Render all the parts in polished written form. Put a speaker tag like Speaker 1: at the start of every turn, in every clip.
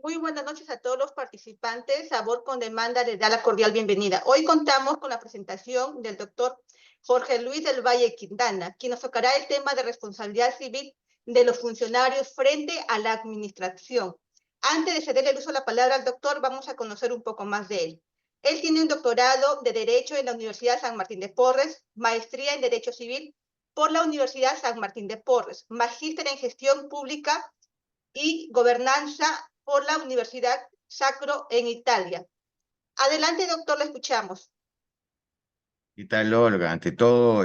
Speaker 1: Muy buenas noches a todos los participantes. Sabor con Demanda les da la cordial bienvenida. Hoy contamos con la presentación del doctor Jorge Luis del Valle Quintana, quien nos tocará el tema de responsabilidad civil de los funcionarios frente a la administración. Antes de cederle el uso de la palabra al doctor, vamos a conocer un poco más de él. Él tiene un doctorado de Derecho en la Universidad San Martín de Porres, maestría en Derecho Civil por la Universidad San Martín de Porres, magíster en Gestión Pública y Gobernanza por la Universidad Sacro en Italia. Adelante, doctor, lo escuchamos.
Speaker 2: ¿Qué tal, Olga? Ante todo,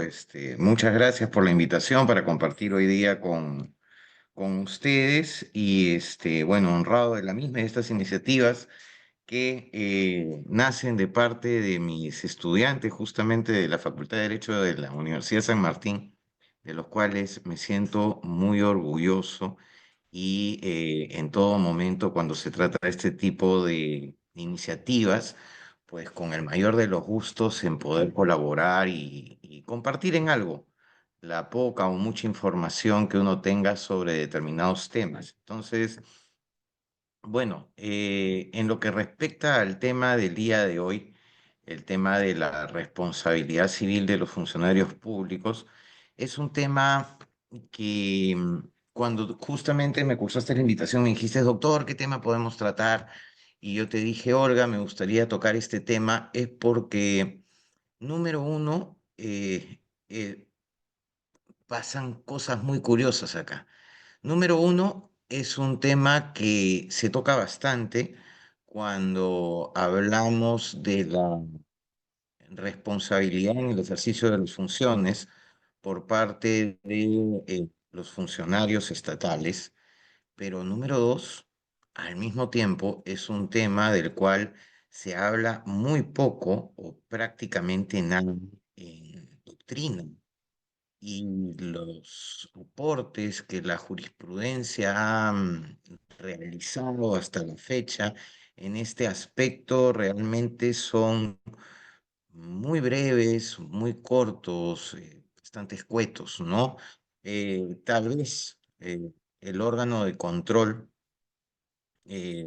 Speaker 2: muchas gracias por la invitación para compartir hoy día con ustedes y, bueno, honrado de la misma de estas iniciativas que nacen de parte de mis estudiantes justamente de la Facultad de Derecho de la Universidad San Martín, de los cuales me siento muy orgulloso y en todo momento cuando se trata de este tipo de iniciativas, pues con el mayor de los gustos en poder colaborar y compartir en algo la poca o mucha información que uno tenga sobre determinados temas. Entonces, bueno, en lo que respecta al tema del día de hoy, el tema de la responsabilidad civil de los funcionarios públicos, es un tema que cuando justamente me cursaste la invitación, me dijiste, doctor, ¿qué tema podemos tratar? Y yo te dije, Olga, me gustaría tocar este tema, es porque, número uno, pasan cosas muy curiosas acá. Número uno, es un tema que se toca bastante cuando hablamos de la responsabilidad en el ejercicio de las funciones por parte de los funcionarios estatales. Pero número dos, al mismo tiempo, es un tema del cual se habla muy poco o prácticamente nada en doctrina y los aportes que la jurisprudencia ha realizado hasta la fecha en este aspecto realmente son muy breves, muy cortos, bastante escuetos, ¿no? Tal vez el órgano de control, eh,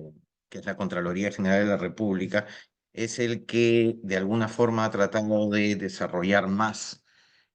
Speaker 2: que es la Contraloría General de la República, es el que de alguna forma ha tratado de desarrollar más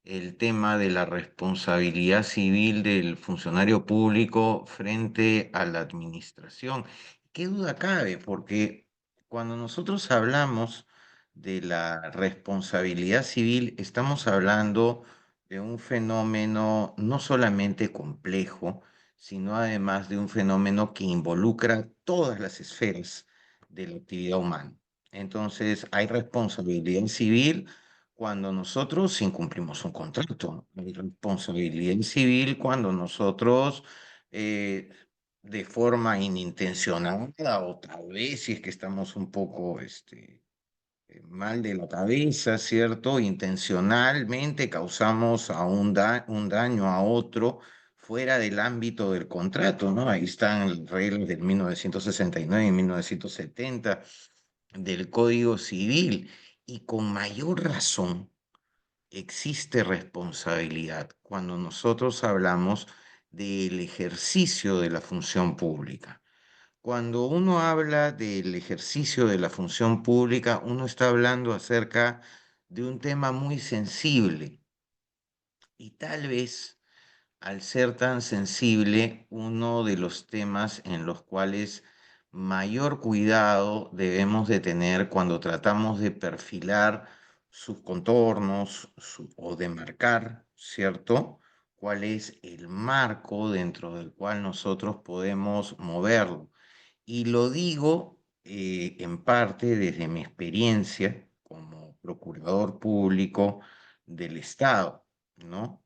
Speaker 2: el tema de la responsabilidad civil del funcionario público frente a la administración. ¿Qué duda cabe? Porque cuando nosotros hablamos de la responsabilidad civil, estamos hablando de un fenómeno no solamente complejo, sino además de un fenómeno que involucra todas las esferas de la actividad humana. Entonces, hay responsabilidad civil cuando nosotros incumplimos un contrato, hay responsabilidad civil cuando nosotros eh, de forma inintencionada o tal vez si es que estamos un poco mal de la cabeza, ¿cierto? Intencionalmente causamos un daño a otro fuera del ámbito del contrato, ¿no? Ahí están las reglas del 1969 y 1970 del Código Civil y con mayor razón existe responsabilidad cuando nosotros hablamos del ejercicio de la función pública. Cuando uno habla del ejercicio de la función pública, uno está hablando acerca de un tema muy sensible y tal vez al ser tan sensible, uno de los temas en los cuales mayor cuidado debemos de tener cuando tratamos de perfilar sus contornos o de marcar, ¿cierto? ¿Cuál es el marco dentro del cual nosotros podemos moverlo? Y lo digo en parte desde mi experiencia como procurador público del Estado, ¿no?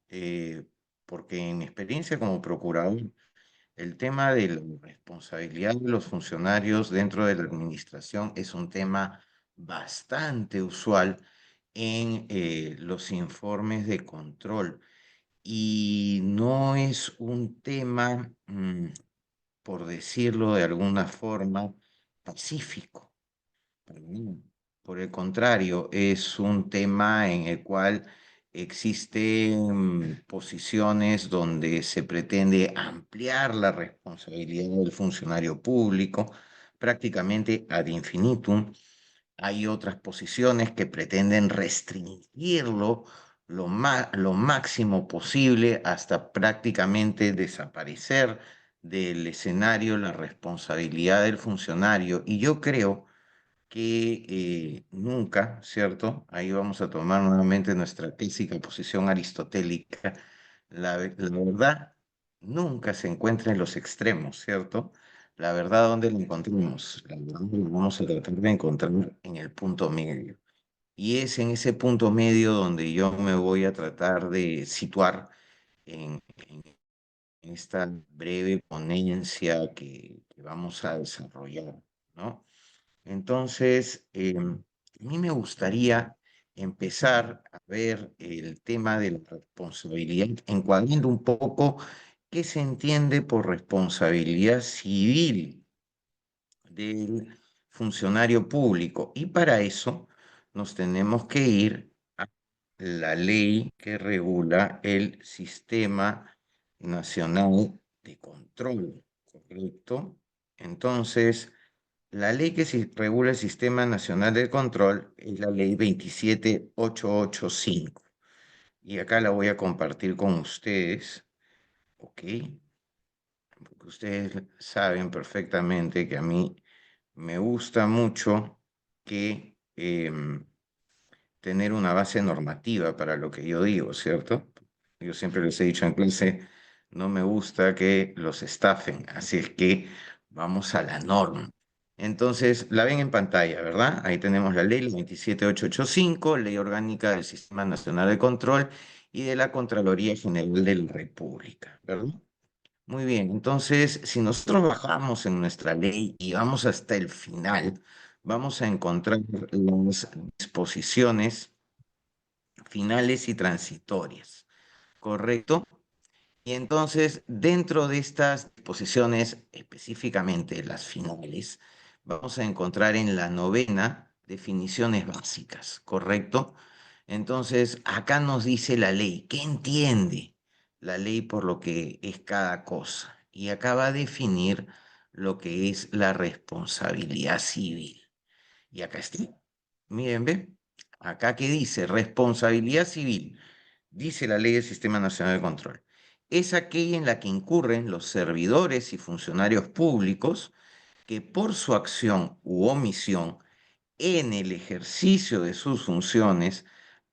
Speaker 2: Porque en mi experiencia como procurador, el tema de la responsabilidad de los funcionarios dentro de la administración es un tema bastante usual en los informes de control y no es un tema por decirlo de alguna forma, pacífico. Para mí. Por el contrario, es un tema en el cual existen posiciones donde se pretende ampliar la responsabilidad del funcionario público, prácticamente ad infinitum. Hay otras posiciones que pretenden restringirlo lo máximo posible hasta prácticamente desaparecer del escenario la responsabilidad del funcionario. Y yo creo que nunca, ¿cierto? Ahí vamos a tomar nuevamente nuestra clásica posición aristotélica. La verdad nunca se encuentra en los extremos, ¿cierto? La verdad, ¿dónde la encontramos? La verdad la vamos a tratar de encontrar en el punto medio. Y es en ese punto medio donde yo me voy a tratar de situar en esta breve ponencia que vamos a desarrollar, ¿no? Entonces, a mí me gustaría empezar a ver el tema de la responsabilidad, encuadrando un poco qué se entiende por responsabilidad civil del funcionario público. Y para eso nos tenemos que ir a la ley que regula el Sistema Nacional de Control, ¿correcto? Entonces, la ley que regula el Sistema Nacional de Control es la ley 27885. Y acá la voy a compartir con ustedes, ¿ok? Porque ustedes saben perfectamente que a mí me gusta mucho que tener una base normativa para lo que yo digo, ¿cierto? Yo siempre les he dicho en clase, no me gusta que los estafen, así es que vamos a la norma. Entonces, la ven en pantalla, ¿verdad? Ahí tenemos la ley, la 27885, Ley Orgánica del Sistema Nacional de Control y de la Contraloría General de la República, ¿verdad? Muy bien, entonces, si nosotros bajamos en nuestra ley y vamos hasta el final, vamos a encontrar las disposiciones finales y transitorias, ¿correcto? Y entonces, dentro de estas disposiciones, específicamente las finales, vamos a encontrar en la novena definiciones básicas, ¿correcto? Entonces, acá nos dice la ley, ¿qué entiende la ley por lo que es cada cosa? Y acá va a definir lo que es la responsabilidad civil. Y acá está. Miren, ¿ve? Acá que dice responsabilidad civil, dice la ley del Sistema Nacional de Control. Es aquella en la que incurren los servidores y funcionarios públicos que por su acción u omisión en el ejercicio de sus funciones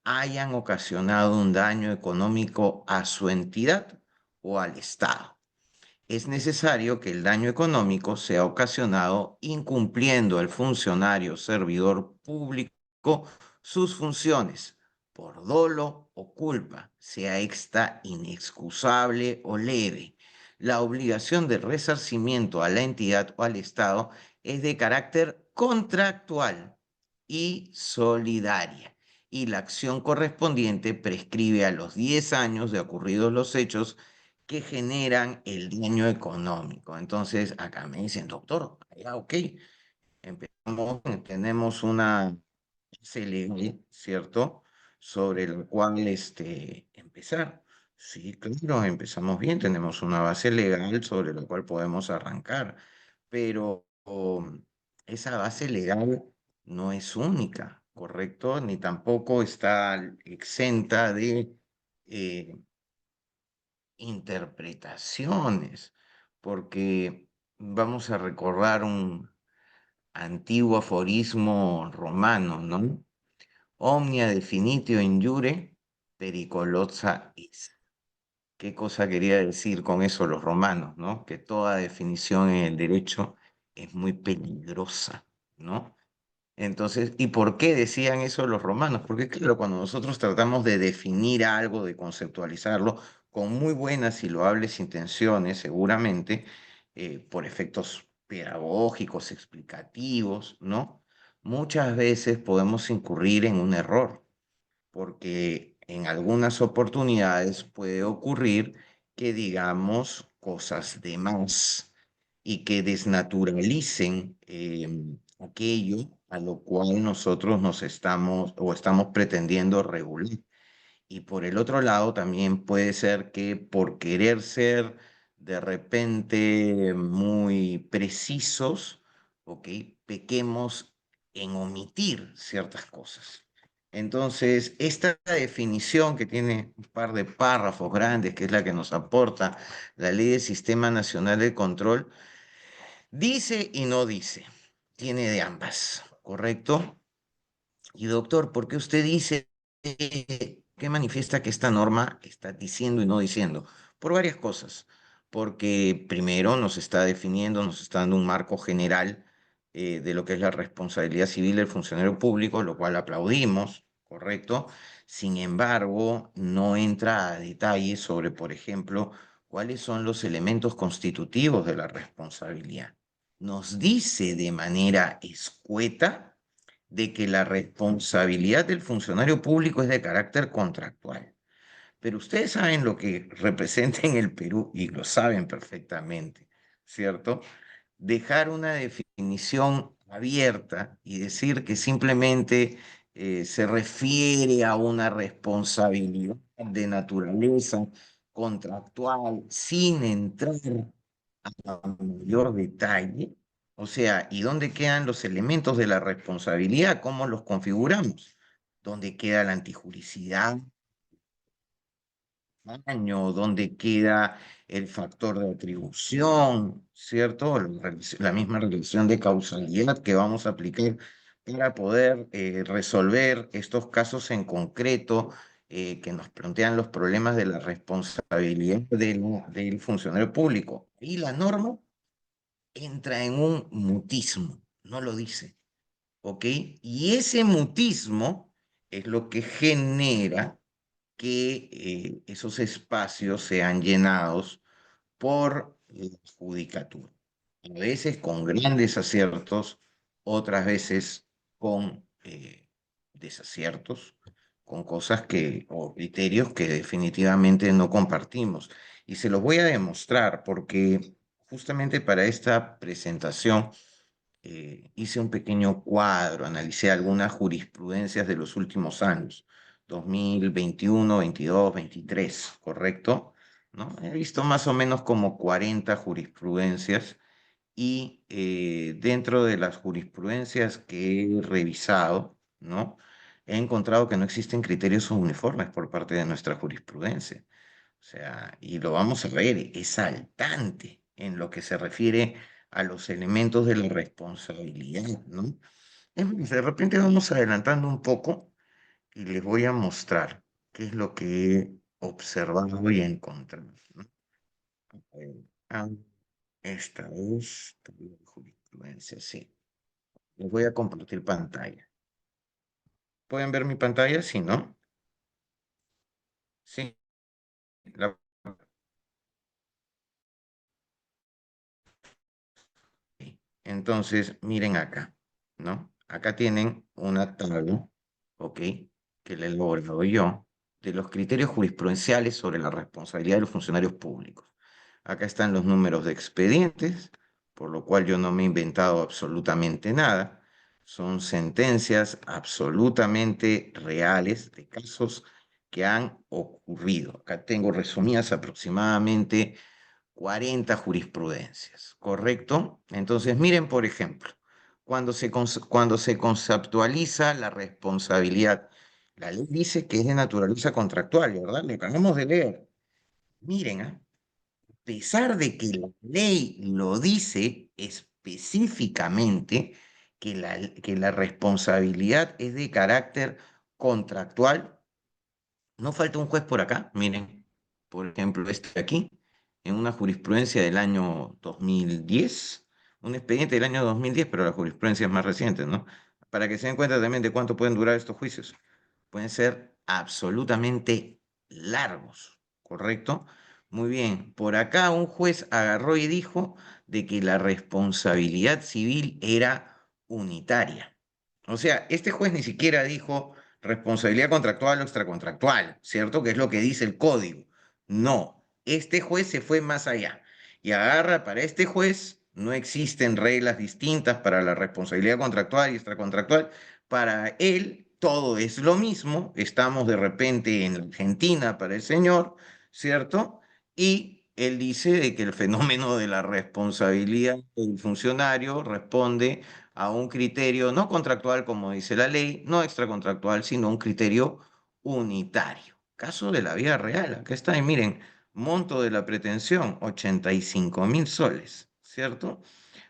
Speaker 2: hayan ocasionado un daño económico a su entidad o al Estado. Es necesario que el daño económico sea ocasionado incumpliendo el funcionario servidor público sus funciones por dolo o culpa, sea esta inexcusable o leve. La obligación de resarcimiento a la entidad o al Estado es de carácter contractual y solidaria, y la acción correspondiente prescribe a los 10 años de ocurridos los hechos que generan el daño económico. Entonces, acá me dicen, doctor, ya, ok, empezamos, tenemos una base legal, ¿cierto? Sobre la cual empezar. Sí, claro, empezamos bien, tenemos una base legal sobre la cual podemos arrancar, pero esa base legal no es única, ¿correcto? Ni tampoco está exenta de eh, interpretaciones, porque vamos a recordar un antiguo aforismo romano, ¿no? Omnia definitio injure, pericolosa is. ¿Qué cosa quería decir con eso los romanos, ¿no? Que toda definición en el derecho es muy peligrosa, ¿no? Entonces, ¿y por qué decían eso los romanos? Porque claro, cuando nosotros tratamos de definir algo, de conceptualizarlo, con muy buenas y loables intenciones, seguramente, por efectos pedagógicos, explicativos, ¿no? Muchas veces podemos incurrir en un error, porque en algunas oportunidades puede ocurrir que digamos cosas de más y que desnaturalicen aquello a lo cual nosotros nos estamos o estamos pretendiendo regular. Y por el otro lado, también puede ser que por querer ser de repente muy precisos ¿ok? Pequemos en omitir ciertas cosas. Entonces, esta definición que tiene un par de párrafos grandes, que es la que nos aporta la Ley del Sistema Nacional de Control, dice y no dice, tiene de ambas, ¿correcto? Y doctor, ¿por qué usted dice que manifiesta que esta norma está diciendo y no diciendo? Por varias cosas. Porque primero nos está definiendo, nos está dando un marco general de lo que es la responsabilidad civil del funcionario público, lo cual aplaudimos, ¿correcto? Sin embargo, no entra a detalle sobre, por ejemplo, cuáles son los elementos constitutivos de la responsabilidad. Nos dice de manera escueta de que la responsabilidad del funcionario público es de carácter contractual. Pero ustedes saben lo que representa en el Perú y lo saben perfectamente, ¿cierto? Dejar una definición abierta y decir que simplemente se refiere a una responsabilidad de naturaleza contractual sin entrar a mayor detalle, o sea, ¿y dónde quedan los elementos de la responsabilidad? ¿Cómo los configuramos? ¿Dónde queda la antijuricidad? Año, dónde queda el factor de atribución, ¿cierto? La misma relación de causalidad que vamos a aplicar para poder resolver estos casos en concreto que nos plantean los problemas de la responsabilidad del funcionario público. Y la norma entra en un mutismo, no lo dice, ¿ok? Y ese mutismo es lo que genera que esos espacios sean llenados por la judicatura. A veces con grandes aciertos, otras veces con desaciertos, con cosas que, o criterios que definitivamente no compartimos. Y se los voy a demostrar porque justamente para esta presentación hice un pequeño cuadro, analicé algunas jurisprudencias de los últimos años, 2021, 22, 23, ¿correcto? ¿No? He visto más o menos como 40 jurisprudencias y dentro de las jurisprudencias que he revisado, ¿no? He encontrado que no existen criterios uniformes por parte de nuestra jurisprudencia. O sea, y lo vamos a ver, es saltante en lo que se refiere a los elementos de la responsabilidad, ¿no? Es más, de repente vamos adelantando un poco y les voy a mostrar qué es lo que he observado y encontrado, ¿no? Ah, esta es jurisprudencia, sí. Les voy a compartir pantalla. ¿Pueden ver mi pantalla? Sí, ¿no? Sí. La Entonces, miren acá, ¿no? Acá tienen una tabla, ¿ok? Que la he elaborado yo, de los criterios jurisprudenciales sobre la responsabilidad de los funcionarios públicos. Acá están los números de expedientes, por lo cual yo no me he inventado absolutamente nada. Son sentencias absolutamente reales de casos que han ocurrido. Acá tengo resumidas aproximadamente 40 jurisprudencias, ¿correcto? Entonces, miren, por ejemplo, cuando se conceptualiza la responsabilidad, la ley dice que es de naturaleza contractual, ¿verdad? Le acabamos de leer. Miren, a pesar de que la ley lo dice específicamente, que la responsabilidad es de carácter contractual, no falta un juez por acá, miren, por ejemplo, este de aquí, en una jurisprudencia del año 2010, un expediente del año 2010, pero la jurisprudencia es más reciente, ¿no? Para que se den cuenta también de cuánto pueden durar estos juicios. Pueden ser absolutamente largos, ¿correcto? Muy bien, por acá un juez agarró y dijo de que la responsabilidad civil era unitaria. O sea, este juez ni siquiera dijo responsabilidad contractual o extracontractual, ¿cierto? Que es lo que dice el código. No, este juez se fue más allá y agarra, para este juez no existen reglas distintas para la responsabilidad contractual y extracontractual. Para él todo es lo mismo. Estamos de repente en Argentina para el señor, ¿cierto? Y él dice de que el fenómeno de la responsabilidad del funcionario responde a un criterio no contractual, como dice la ley, no extracontractual, sino un criterio unitario. Caso de la vida real, acá está, y miren, monto de la pretensión, 85.000 soles, ¿cierto?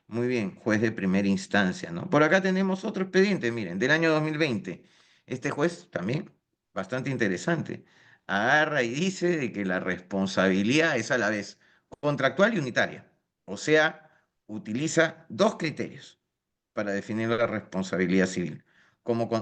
Speaker 2: Muy bien, juez de primera instancia, ¿no? Por acá tenemos otro expediente, miren, del año 2020. Este juez también, bastante interesante, agarra y dice de que la responsabilidad es a la vez contractual y unitaria. O sea, utiliza dos criterios para definir la responsabilidad civil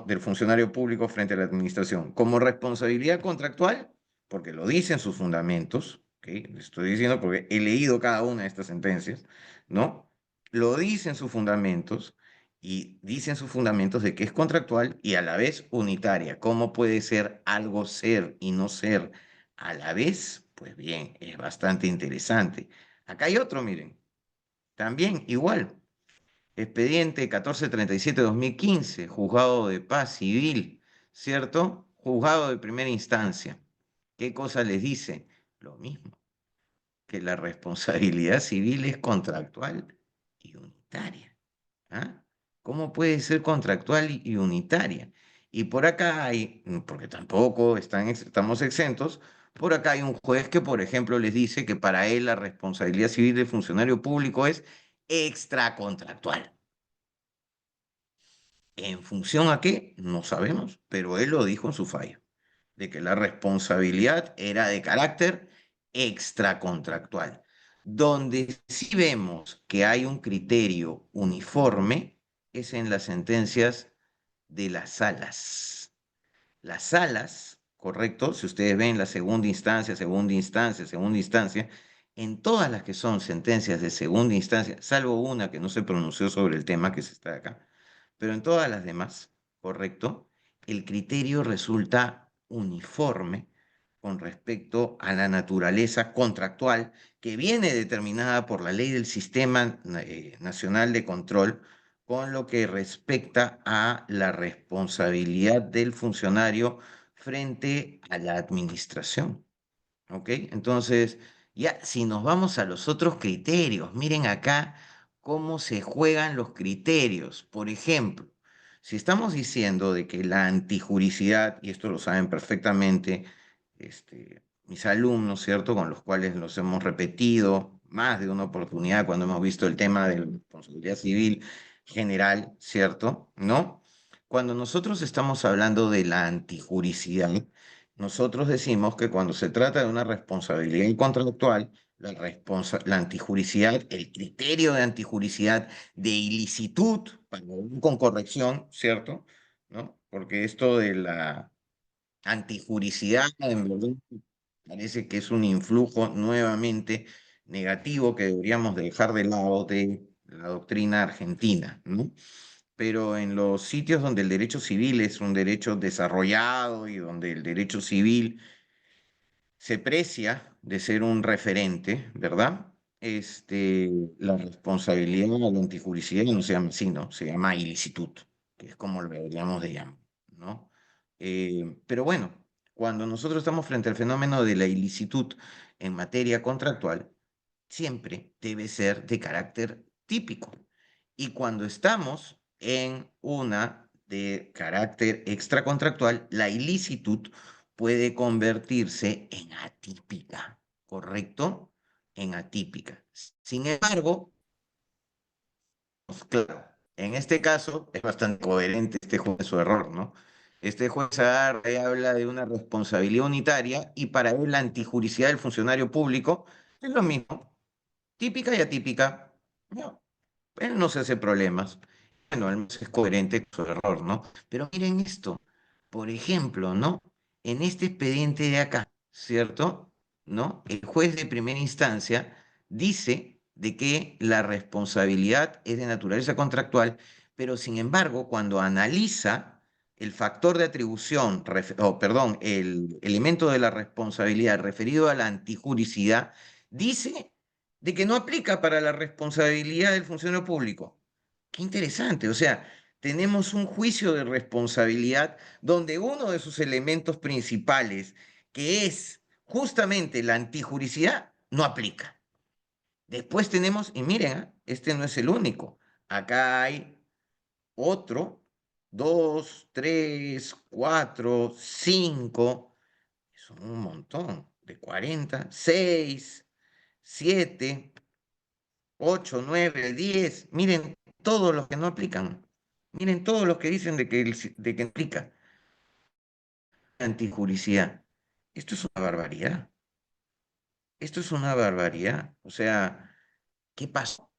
Speaker 2: del funcionario público frente a la administración. Como responsabilidad contractual, porque lo dicen sus fundamentos, ¿okay? Le estoy diciendo porque he leído cada una de estas sentencias, ¿no? Lo dicen sus fundamentos y dicen sus fundamentos de que es contractual y a la vez unitaria. ¿Cómo puede ser algo ser y no ser a la vez? Pues bien, es bastante interesante. Acá hay otro, miren, también igual. Expediente 1437-2015, Juzgado de Paz Civil, ¿cierto? Juzgado de primera instancia. ¿Qué cosa les dice? Lo mismo, que la responsabilidad civil es contractual y unitaria. ¿Ah? ¿Cómo puede ser contractual y unitaria? Y por acá hay, porque tampoco estamos exentos, por acá hay un juez que, por ejemplo, les dice que para él la responsabilidad civil del funcionario público es extracontractual. ¿En función a qué? No sabemos, pero él lo dijo en su fallo, de que la responsabilidad era de carácter extracontractual. Donde sí vemos que hay un criterio uniforme es en las sentencias de las salas. Las salas, correcto, si ustedes ven la segunda instancia, en todas las que son sentencias de segunda instancia, salvo una que no se pronunció sobre el tema que se está acá, pero en todas las demás, correcto, el criterio resulta uniforme con respecto a la naturaleza contractual que viene determinada por la ley del Sistema Nacional de Control con lo que respecta a la responsabilidad del funcionario frente a la administración. ¿Ok? Entonces, ya si nos vamos a los otros criterios, miren acá cómo se juegan los criterios. Por ejemplo, si estamos diciendo de que la antijuricidad, y esto lo saben perfectamente mis alumnos, ¿cierto? Con los cuales los hemos repetido más de una oportunidad cuando hemos visto el tema de la responsabilidad civil general, ¿cierto? ¿No? Cuando nosotros estamos hablando de la antijuricidad, nosotros decimos que cuando se trata de una responsabilidad contractual, la antijuricidad, el criterio de antijuricidad de ilicitud, con corrección, ¿cierto? ¿No? Porque esto de la antijuricidad, en verdad, parece que es un influjo nuevamente negativo que deberíamos dejar de lado de la doctrina argentina, ¿no? Pero en los sitios donde el derecho civil es un derecho desarrollado y donde el derecho civil se precia de ser un referente, ¿verdad? La responsabilidad de la antijuricidad no se llama así, ¿no? Se llama ilicitud, que es como lo deberíamos de llamar, ¿no? Pero bueno, cuando nosotros estamos frente al fenómeno de la ilicitud en materia contractual, siempre debe ser de carácter típico. Y cuando estamos en una de carácter extracontractual, la ilicitud puede convertirse en atípica, ¿correcto? En atípica. Sin embargo, pues, claro, en este caso es bastante coherente este juez en su error, ¿no? Este juez agarra y habla de una responsabilidad unitaria y para él la antijuricidad del funcionario público es lo mismo, típica y atípica. No, él no se hace problemas. Bueno, al menos es coherente con su error, ¿no? Pero miren esto, por ejemplo, ¿no? En este expediente de acá, ¿cierto? ¿No? El juez de primera instancia dice de que la responsabilidad es de naturaleza contractual, pero sin embargo, cuando analiza el factor de atribución, perdón, el elemento de la responsabilidad referido a la antijuricidad, dice de que no aplica para la responsabilidad del funcionario público. Qué interesante, o sea, tenemos un juicio de responsabilidad donde uno de sus elementos principales, que es justamente la antijuricidad, no aplica. Después tenemos, y miren, este no es el único. Acá hay otro, 2, 3, 4, 5, son un montón, de 40, 6, 7, 8, 9, 10. Miren todos los que no aplican. Miren todos los que dicen de que aplica. Antijuricidad. Esto es una barbaridad. Esto es una barbaridad. O sea, ¿qué pasó?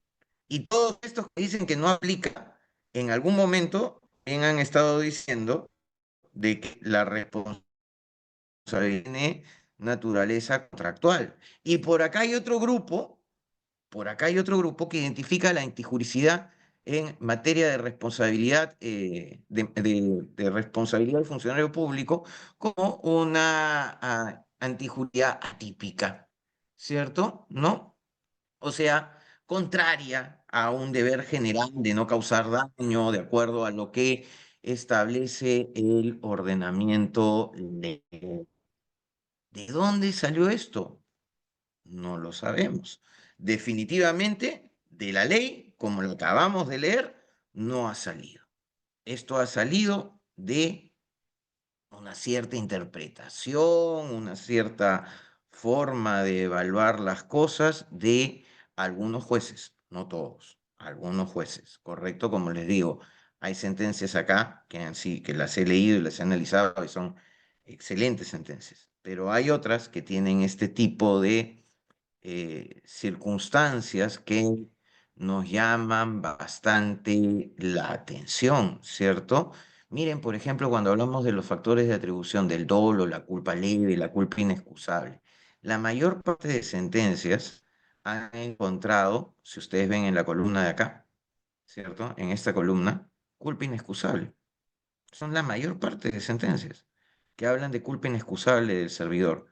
Speaker 2: Y todos estos que dicen que no aplica, en algún momento bien han estado diciendo de que la responsabilidad tiene naturaleza contractual. Y por acá hay otro grupo que identifica la antijuricidad en materia de responsabilidad, de responsabilidad del funcionario público como una antijuricidad atípica, ¿cierto? ¿No? O sea, contraria a un deber general de no causar daño, de acuerdo a lo que establece el ordenamiento legal. ¿De dónde salió esto? No lo sabemos. Definitivamente, de la ley, como lo acabamos de leer, no ha salido. Esto ha salido de una cierta interpretación, una cierta forma de evaluar las cosas de algunos jueces, no todos, algunos jueces, ¿correcto? Como les digo, hay sentencias acá que las he leído y las he analizado y son excelentes sentencias, pero hay otras que tienen este tipo de circunstancias que nos llaman bastante la atención, ¿cierto? Miren, por ejemplo, cuando hablamos de los factores de atribución del dolo, la culpa leve, la culpa inexcusable, la mayor parte de sentencias han encontrado, si ustedes ven en la columna de acá, ¿cierto? En esta columna, culpa inexcusable. Son la mayor parte de sentencias que hablan de culpa inexcusable del servidor.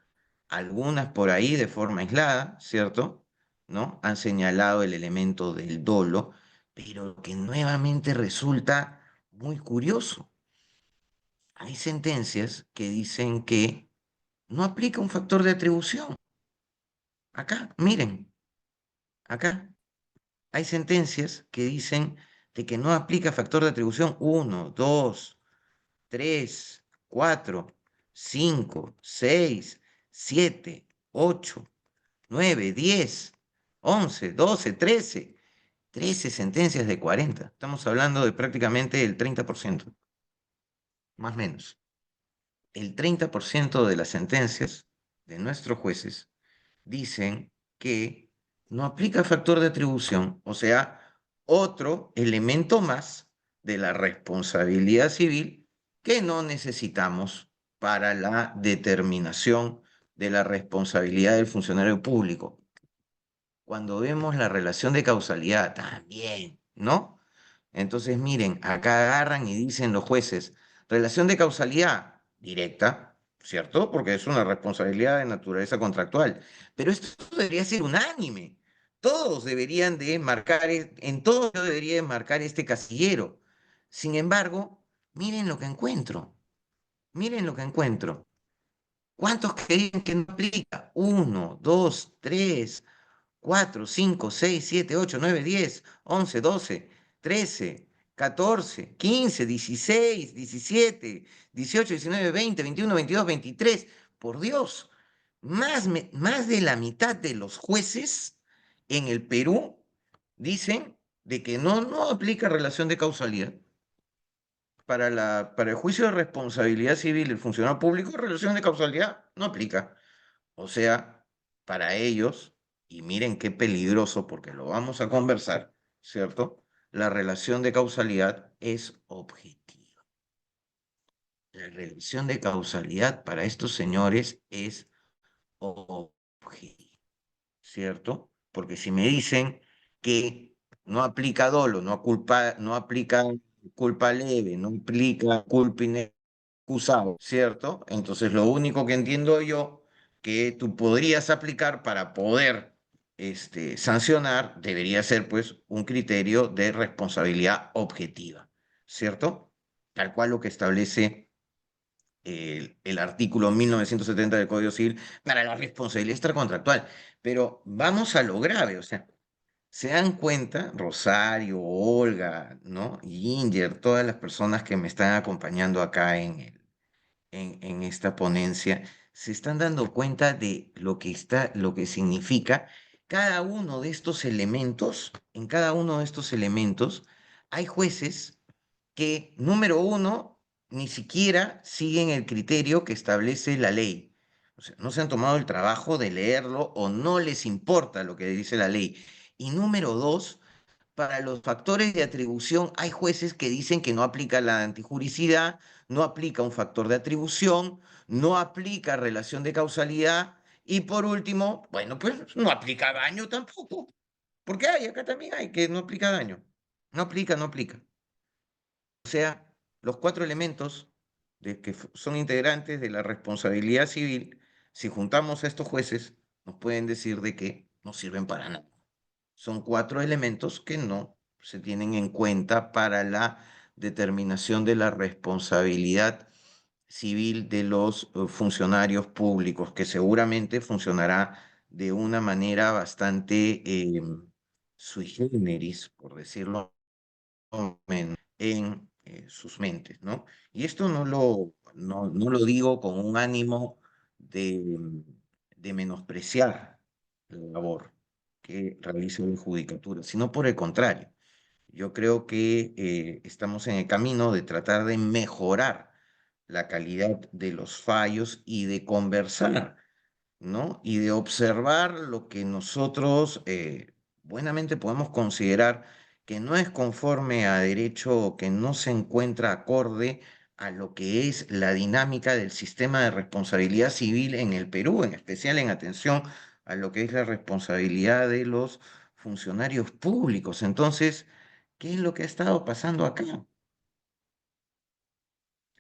Speaker 2: Algunas por ahí de forma aislada, ¿cierto? ¿No? Han señalado el elemento del dolo, pero que nuevamente resulta muy curioso. Hay sentencias que dicen que no aplica un factor de atribución. Acá, miren, acá hay sentencias que dicen de que no aplica factor de atribución 1, 2, 3, 4, 5, 6, 7, 8, 9, 10, 11, 12, 13 sentencias de 40. Estamos hablando de prácticamente el 30%, más o menos. El 30% de las sentencias de nuestros jueces dicen que no aplica factor de atribución, o sea, otro elemento más de la responsabilidad civil que no necesitamos para la determinación de la responsabilidad del funcionario público. Cuando vemos la relación de causalidad, también, ¿no? Entonces, miren, acá agarran y dicen los jueces, relación de causalidad directa, ¿cierto? Porque es una responsabilidad de naturaleza contractual. Pero esto debería ser unánime. Todos deberían de marcar, en todo yo debería de marcar este casillero. Sin embargo, miren lo que encuentro. Miren lo que encuentro. ¿Cuántos que dicen que no aplica? 1, 2, 3, 4, 5, 6, 7, 8, 9, 10, 11, 12, 13, 14, 15, 16, 17, 18, 19, 20, 21, 22, 23. Por Dios, más de la mitad de los jueces en el Perú dicen de que no aplica relación de causalidad. Para el juicio de responsabilidad civil del funcionario público, relación de causalidad no aplica. O sea, para ellos, y miren qué peligroso porque lo vamos a conversar, ¿cierto? La relación de causalidad es objetiva. La relación de causalidad para estos señores es objetiva, ¿cierto? Porque si me dicen que no aplica dolo, no aplica culpa leve, no aplica culpa inexcusable, ¿cierto? Entonces lo único que entiendo yo que tú podrías aplicar para poder sancionar debería ser pues un criterio de responsabilidad objetiva, ¿cierto? Tal cual lo que establece el artículo 1970 del Código Civil para la responsabilidad extracontractual. Pero vamos a lo grave, o sea, se dan cuenta, Rosario, Olga, ¿no? Ginger, todas las personas que me están acompañando acá en esta ponencia, se están dando cuenta de lo que significa cada uno de estos elementos. En cada uno de estos elementos hay jueces que, número uno, ni siquiera siguen el criterio que establece la ley. O sea, no se han tomado el trabajo de leerlo o no les importa lo que dice la ley. Y número dos, para los factores de atribución, hay jueces que dicen que no aplica la antijuricidad, no aplica un factor de atribución, no aplica relación de causalidad y por último, bueno, pues no aplica daño tampoco. Porque hay, acá también hay que no aplica daño. No aplica, no aplica. O sea, los cuatro elementos que son integrantes de la responsabilidad civil, si juntamos a estos jueces, nos pueden decir de que no sirven para nada. Son cuatro elementos que no se tienen en cuenta para la determinación de la responsabilidad civil de los funcionarios públicos, que seguramente funcionará de una manera bastante sui generis, por decirlo menos, en sus mentes, ¿no? Y esto no lo digo con un ánimo de menospreciar la labor que realiza la judicatura, sino por el contrario. Yo creo que estamos en el camino de tratar de mejorar la calidad de los fallos y de conversar, ¿no? Y de observar lo que nosotros buenamente podemos considerar que no es conforme a derecho o que no se encuentra acorde a lo que es la dinámica del sistema de responsabilidad civil en el Perú, en especial en atención a lo que es la responsabilidad de los funcionarios públicos. Entonces, ¿qué es lo que ha estado pasando acá?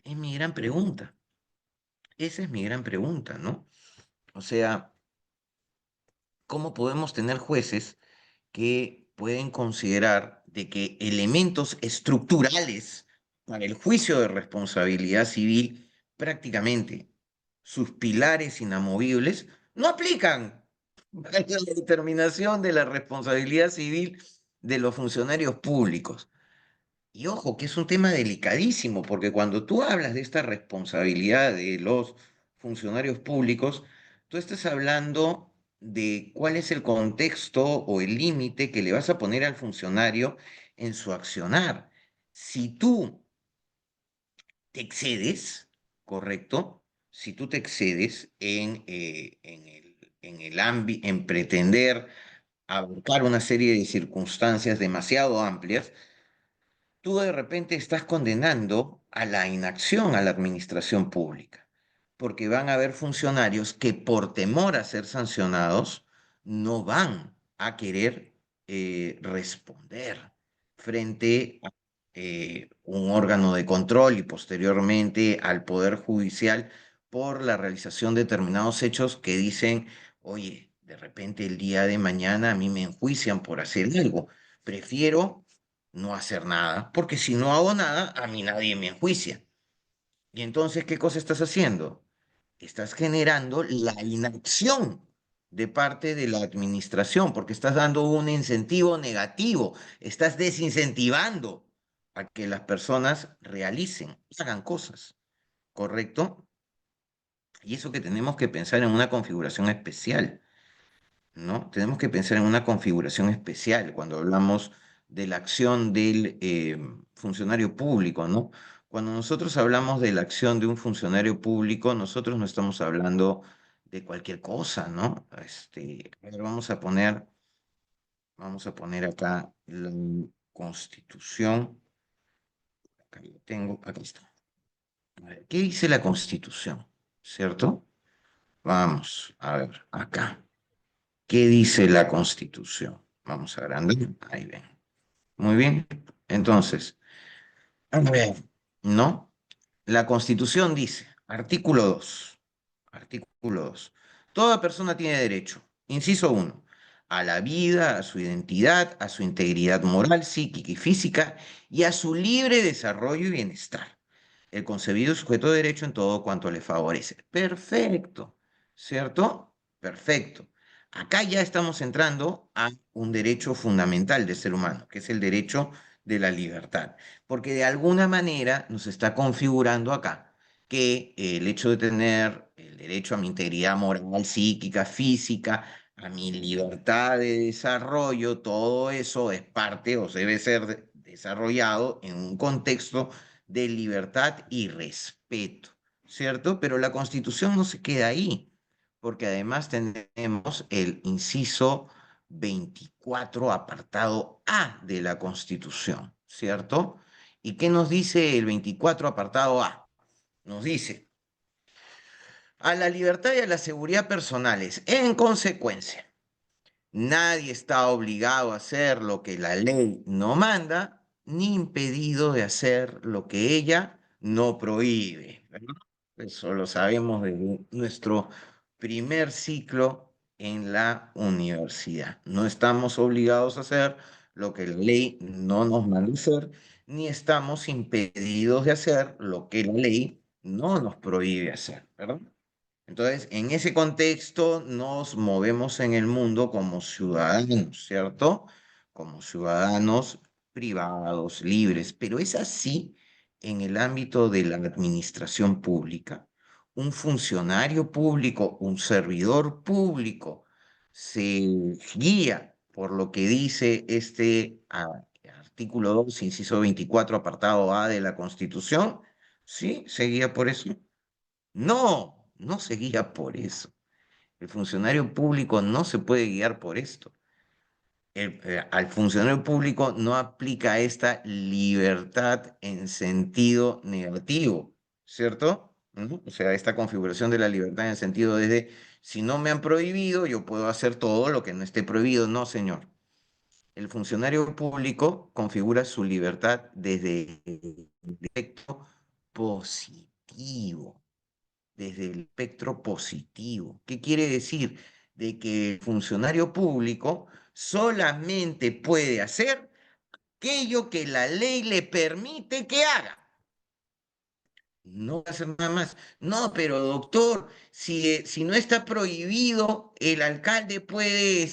Speaker 2: Es mi gran pregunta. Esa es mi gran pregunta, ¿no? O sea, ¿cómo podemos tener jueces que pueden considerar de que elementos estructurales para el juicio de responsabilidad civil, prácticamente sus pilares inamovibles, no aplican a la determinación de la responsabilidad civil de los funcionarios públicos? Y ojo, que es un tema delicadísimo, porque cuando tú hablas de esta responsabilidad de los funcionarios públicos, tú estás hablando de cuál es el contexto o el límite que le vas a poner al funcionario en su accionar. Si tú te excedes, ¿correcto? Si tú te excedes en pretender abarcar una serie de circunstancias demasiado amplias, tú de repente estás condenando a la inacción a la administración pública, porque van a haber funcionarios que por temor a ser sancionados no van a querer responder frente a un órgano de control y posteriormente al Poder Judicial por la realización de determinados hechos que dicen, oye, de repente el día de mañana a mí me enjuician por hacer algo. Prefiero no hacer nada, porque si no hago nada, a mí nadie me enjuicia. Y entonces, ¿qué cosa estás haciendo? Estás generando la inacción de parte de la administración, porque estás dando un incentivo negativo, estás desincentivando a que las personas realicen, hagan cosas, ¿correcto? Y eso que tenemos que pensar en una configuración especial. ¿No? Tenemos que pensar en una configuración especial cuando hablamos de la acción del funcionario público, ¿no? Cuando nosotros hablamos de la acción de un funcionario público, nosotros no estamos hablando de cualquier cosa, ¿no? A ver, vamos a poner acá la Constitución. Acá lo tengo, aquí está. A ver, ¿qué dice la Constitución? ¿Cierto? Vamos a ver, acá. ¿Qué dice la Constitución? Vamos a agrandar. Ahí ven. Muy bien. Entonces, a ver, ¿no? La Constitución dice, artículo 2. Toda persona tiene derecho, inciso uno, a la vida, a su identidad, a su integridad moral, psíquica y física y a su libre desarrollo y bienestar. El concebido es sujeto de derecho en todo cuanto le favorece. Perfecto, ¿cierto? Perfecto. Acá ya estamos entrando a un derecho fundamental del ser humano, que es el derecho de la libertad, porque de alguna manera nos está configurando acá que el hecho de tener el derecho a mi integridad moral, psíquica, física, a mi libertad de desarrollo, todo eso es parte o debe ser desarrollado en un contexto de libertad y respeto, ¿cierto? Pero la Constitución no se queda ahí, porque además tenemos el inciso 24, apartado A de la Constitución, ¿cierto? ¿Y qué nos dice el 24, apartado A? Nos dice, a la libertad y a la seguridad personales, en consecuencia, nadie está obligado a hacer lo que la ley no manda, ni impedido de hacer lo que ella no prohíbe, ¿verdad? Eso lo sabemos de nuestro primer ciclo en la universidad. No estamos obligados a hacer lo que la ley no nos manda hacer, ni estamos impedidos de hacer lo que la ley no nos prohíbe hacer, ¿verdad? Entonces, en ese contexto nos movemos en el mundo como ciudadanos, ¿cierto? Como ciudadanos privados, libres, pero es así en el ámbito de la administración pública. Un funcionario público, un servidor público, se guía por lo que dice este artículo 2, inciso 24, apartado A de la Constitución. ¿Sí? ¿Se guía por eso? No, no se guía por eso. El funcionario público no se puede guiar por esto. Al funcionario público no aplica esta libertad en sentido negativo, ¿cierto? ¿No? O sea, esta configuración de la libertad en sentido desde, si no me han prohibido, yo puedo hacer todo lo que no esté prohibido. No, señor. El funcionario público configura su libertad desde el aspecto positivo, desde el espectro positivo. ¿Qué quiere decir? De que el funcionario público solamente puede hacer aquello que la ley le permite que haga. No va a hacer nada más. No, pero doctor, si no está prohibido, el alcalde puede,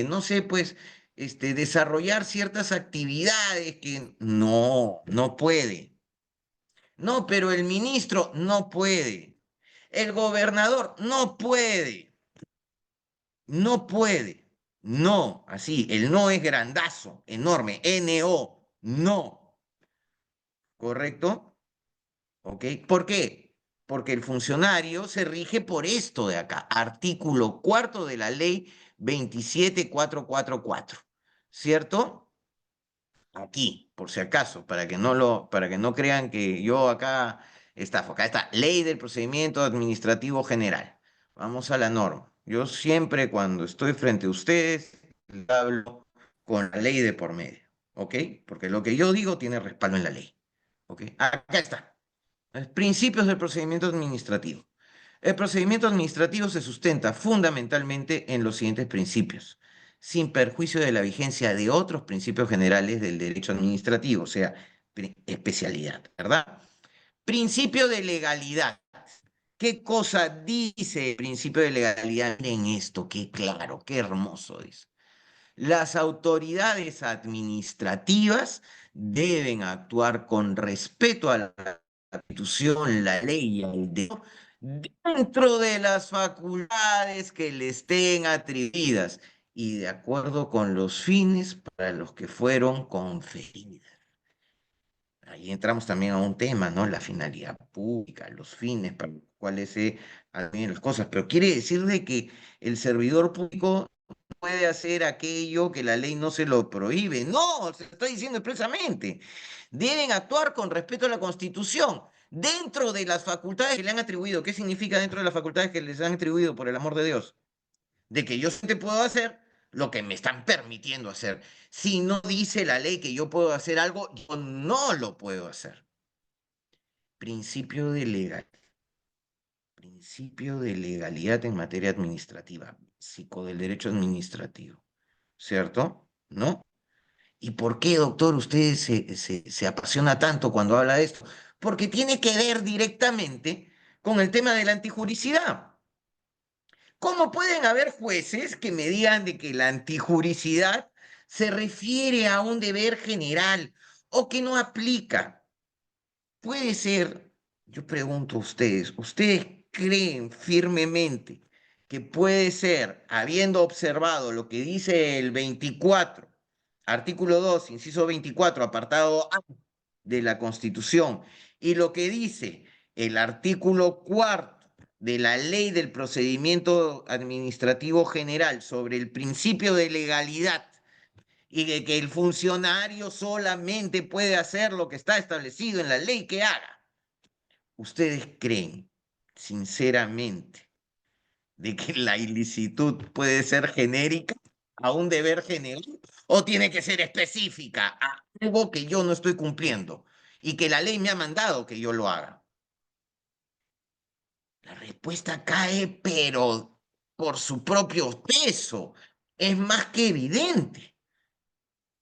Speaker 2: no sé, pues, desarrollar ciertas actividades que no puede. No, pero el ministro no puede. El gobernador no puede. No puede. No, así, el no es grandazo, enorme, N-O, no. ¿Correcto? ¿Ok? ¿Por qué? Porque el funcionario se rige por esto de acá, artículo cuarto de la ley 27444. ¿Cierto? Aquí, por si acaso, para que no crean que yo acá estafo. Acá está, Ley del Procedimiento Administrativo General. Vamos a la norma. Yo siempre cuando estoy frente a ustedes, hablo con la ley de por medio, ¿ok? Porque lo que yo digo tiene respaldo en la ley, ¿ok? Acá está. Principios del procedimiento administrativo. El procedimiento administrativo se sustenta fundamentalmente en los siguientes principios, sin perjuicio de la vigencia de otros principios generales del derecho administrativo, o sea, especialidad, ¿verdad? Principio de legalidad. ¿Qué cosa dice el principio de legalidad? Miren esto, qué claro, qué hermoso es. Las autoridades administrativas deben actuar con respeto a la Constitución, la ley y el derecho dentro de las facultades que le estén atribuidas y de acuerdo con los fines para los que fueron conferidas. Ahí entramos también a un tema, ¿no? La finalidad pública, los fines para los cuales se hacen las cosas, pero quiere decir de que el servidor público puede hacer aquello que la ley no se lo prohíbe. No, se está diciendo expresamente. Deben actuar con respeto a la Constitución, dentro de las facultades que le han atribuido. ¿Qué significa dentro de las facultades que les han atribuido, por el amor de Dios? De que yo te puedo hacer lo que me están permitiendo hacer. Si no dice la ley que yo puedo hacer algo, yo no lo puedo hacer. Principio de legalidad. Principio de legalidad en materia administrativa, básico del derecho administrativo, ¿cierto? ¿No? ¿Y por qué, doctor, usted se apasiona tanto cuando habla de esto? Porque tiene que ver directamente con el tema de la antijuricidad. ¿Cómo pueden haber jueces que me digan de que la antijuricidad se refiere a un deber general o que no aplica? Puede ser, yo pregunto a ustedes, ¿ustedes creen firmemente que puede ser, habiendo observado lo que dice el 24, artículo 2, inciso 24, apartado A de la Constitución, y lo que dice el artículo cuarto de la Ley del Procedimiento Administrativo General sobre el principio de legalidad y de que el funcionario solamente puede hacer lo que está establecido en la ley que haga? ¿Ustedes creen, sinceramente, de que la ilicitud puede ser genérica a un deber general o tiene que ser específica a algo que yo no estoy cumpliendo y que la ley me ha mandado que yo lo haga? La respuesta cae, pero por su propio peso. Es más que evidente.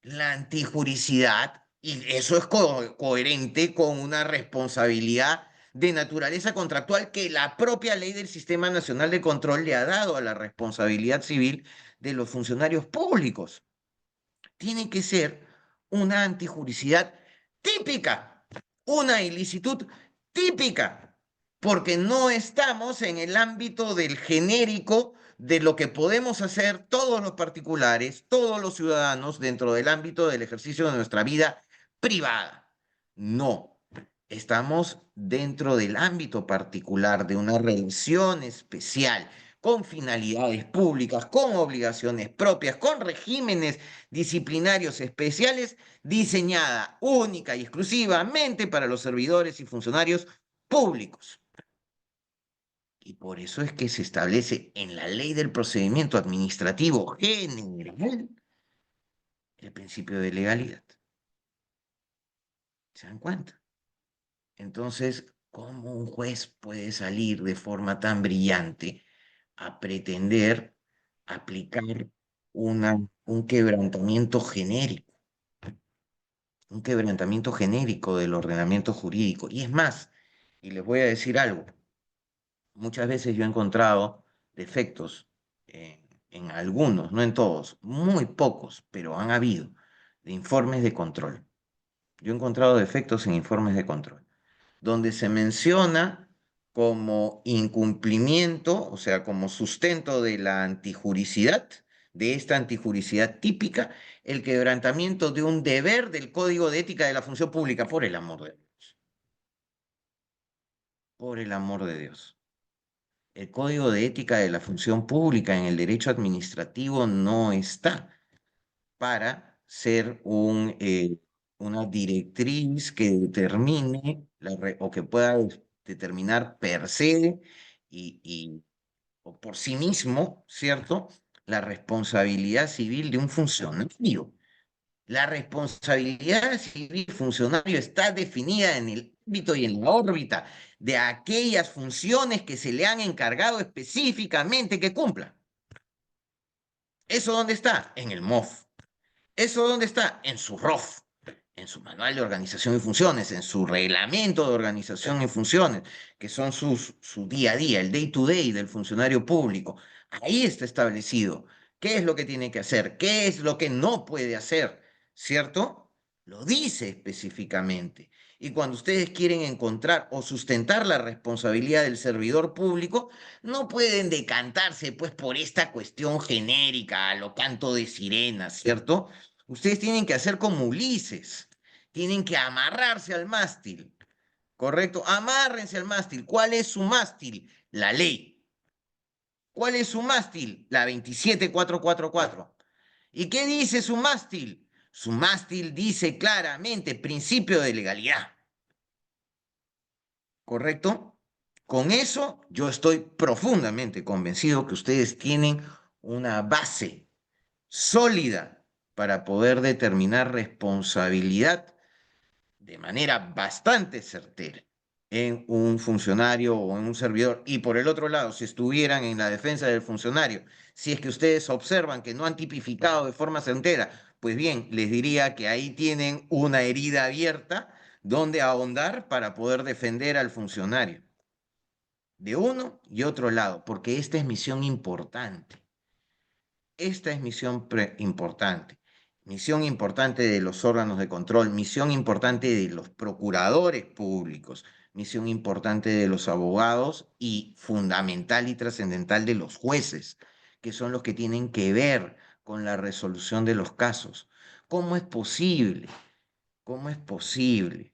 Speaker 2: La antijuricidad, y eso es coherente con una responsabilidad de naturaleza contractual que la propia ley del Sistema Nacional de Control le ha dado a la responsabilidad civil de los funcionarios públicos. Tiene que ser una antijuricidad típica, una ilicitud típica, porque no estamos en el ámbito del genérico de lo que podemos hacer todos los particulares, todos los ciudadanos dentro del ámbito del ejercicio de nuestra vida privada. No, estamos dentro del ámbito particular de una relación especial, con finalidades públicas, con obligaciones propias, con regímenes disciplinarios especiales, diseñada única y exclusivamente para los servidores y funcionarios públicos. Y por eso es que se establece en la Ley del Procedimiento Administrativo General el principio de legalidad. ¿Se dan cuenta? Entonces, ¿cómo un juez puede salir de forma tan brillante a pretender aplicar un quebrantamiento genérico? Un quebrantamiento genérico del ordenamiento jurídico. Y es más, y les voy a decir algo, muchas veces yo he encontrado defectos en algunos, no en todos, muy pocos, pero han habido, de informes de control. Yo he encontrado defectos en informes de control, donde se menciona como incumplimiento, o sea, como sustento de la antijuricidad, de esta antijuricidad típica, el quebrantamiento de un deber del Código de Ética de la Función Pública, por el amor de Dios, por el amor de Dios. El Código de Ética de la Función Pública en el derecho administrativo no está para ser una directriz que determine o que pueda determinar per se o por sí mismo, ¿cierto? La responsabilidad civil de un funcionario. La responsabilidad civil del funcionario está definida en el ámbito y en la órbita de aquellas funciones que se le han encargado específicamente que cumpla. ¿Eso dónde está? En el MOF. ¿Eso dónde está? En su ROF, en su manual de organización y funciones, en su reglamento de organización y funciones, que son su día a día, el day to day del funcionario público. Ahí está establecido qué es lo que tiene que hacer, qué es lo que no puede hacer, ¿cierto? Lo dice específicamente. Y cuando ustedes quieren encontrar o sustentar la responsabilidad del servidor público, no pueden decantarse pues por esta cuestión genérica, a lo canto de sirena, ¿cierto? Ustedes tienen que hacer como Ulises, tienen que amarrarse al mástil, ¿correcto? Amárrense al mástil. ¿Cuál es su mástil? La ley. ¿Cuál es su mástil? La 27444. ¿Y qué dice su mástil? Su mástil dice claramente principio de legalidad, ¿correcto? Con eso yo estoy profundamente convencido que ustedes tienen una base sólida para poder determinar responsabilidad de manera bastante certera en un funcionario o en un servidor. Y por el otro lado, si estuvieran en la defensa del funcionario, si es que ustedes observan que no han tipificado de forma certera, pues bien, les diría que ahí tienen una herida abierta donde ahondar para poder defender al funcionario. de uno y otro lado, porque esta es misión importante. Esta es importante. Misión importante de los órganos de control, misión importante de los procuradores públicos, misión importante de los abogados y fundamental y trascendental de los jueces, que son los que tienen que ver con la resolución de los casos. ¿Cómo es posible? ¿Cómo es posible?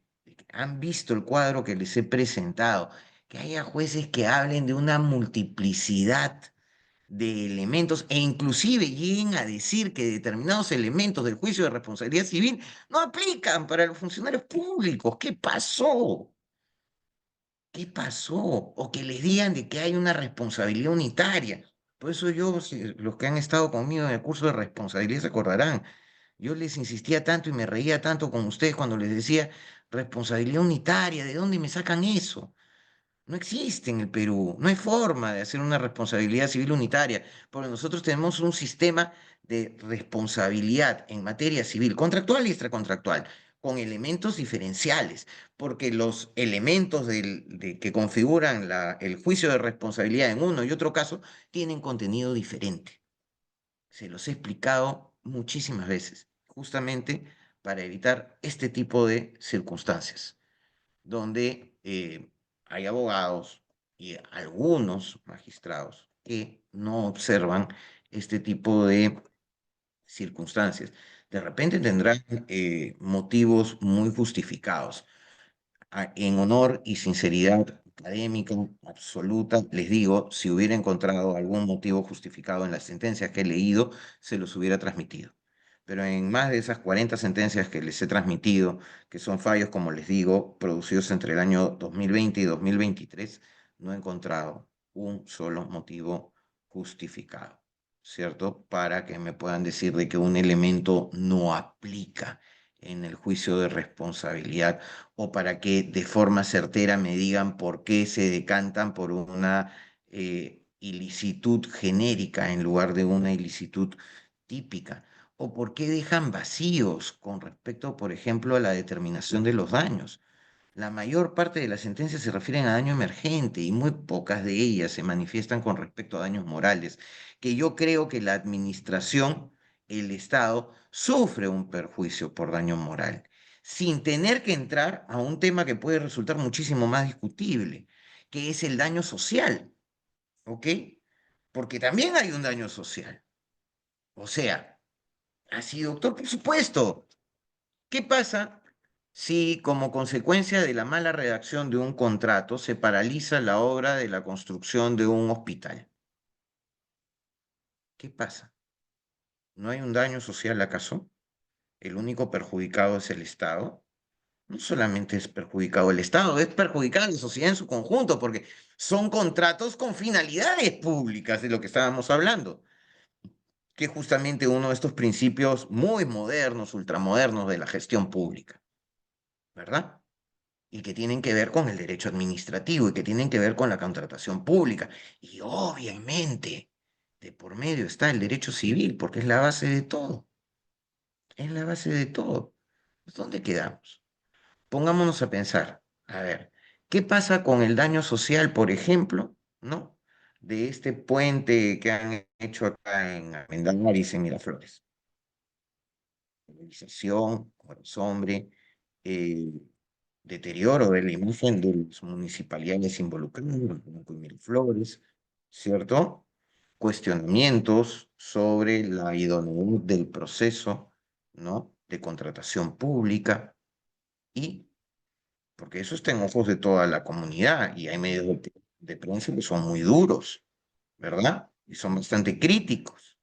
Speaker 2: Han visto el cuadro que les he presentado, que haya jueces que hablen de una multiplicidad de elementos e inclusive lleguen a decir que determinados elementos del juicio de responsabilidad civil no aplican para los funcionarios públicos. ¿Qué pasó? ¿Qué pasó? O que les digan de que hay una responsabilidad unitaria. Por eso yo, los que han estado conmigo en el curso de responsabilidad se acordarán. Yo les insistía tanto y me reía tanto con ustedes cuando les decía responsabilidad unitaria. ¿De dónde me sacan eso? No existe en el Perú, no hay forma de hacer una responsabilidad civil unitaria, porque nosotros tenemos un sistema de responsabilidad en materia civil, contractual y extracontractual, con elementos diferenciales, porque los elementos que configuran el juicio de responsabilidad en uno y otro caso tienen contenido diferente. Se los he explicado muchísimas veces, justamente para evitar este tipo de circunstancias donde hay abogados y algunos magistrados que no observan este tipo de circunstancias. De repente tendrán motivos muy justificados. En honor y sinceridad académica absoluta, les digo, si hubiera encontrado algún motivo justificado en las sentencias que he leído, se los hubiera transmitido. Pero en más de esas 40 sentencias que les he transmitido, que son fallos, como les digo, producidos entre el año 2020 y 2023, no he encontrado un solo motivo justificado, ¿cierto? Para que me puedan decir de que un elemento no aplica en el juicio de responsabilidad o para que de forma certera me digan por qué se decantan por una ilicitud genérica en lugar de una ilicitud típica, o por qué dejan vacíos con respecto, por ejemplo, a la determinación de los daños. La mayor parte de las sentencias se refieren a daño emergente y muy pocas de ellas se manifiestan con respecto a daños morales, que yo creo que la administración, el Estado, sufre un perjuicio por daño moral, sin tener que entrar a un tema que puede resultar muchísimo más discutible, que es el daño social, ¿ok? Porque también hay un daño social. O sea, así, doctor, por supuesto. ¿Qué pasa si como consecuencia de la mala redacción de un contrato se paraliza la obra de la construcción de un hospital? ¿Qué pasa? ¿No hay un daño social acaso? ¿El único perjudicado es el Estado? No solamente es perjudicado el Estado, es perjudicada la sociedad en su conjunto, porque son contratos con finalidades públicas de lo que estábamos hablando, que es justamente uno de estos principios muy modernos, ultramodernos de la gestión pública, ¿verdad? Y que tienen que ver con el derecho administrativo y que tienen que ver con la contratación pública. Y obviamente, de por medio está el derecho civil, porque es la base de todo, es la base de todo. Pues, ¿dónde quedamos? Pongámonos a pensar, a ver, ¿qué pasa con el daño social, por ejemplo, ¿no? De este puente que han hecho acá en Armendáriz, en Miraflores. Movilización, hombre, eh, deterioro de la imagen de las municipalidades involucradas, como Miraflores, ¿cierto? Cuestionamientos sobre la idoneidad del proceso, ¿no? De contratación pública y, porque eso está en ojos de toda la comunidad y hay medios de prensa que son muy duros, ¿verdad? Y son bastante críticos,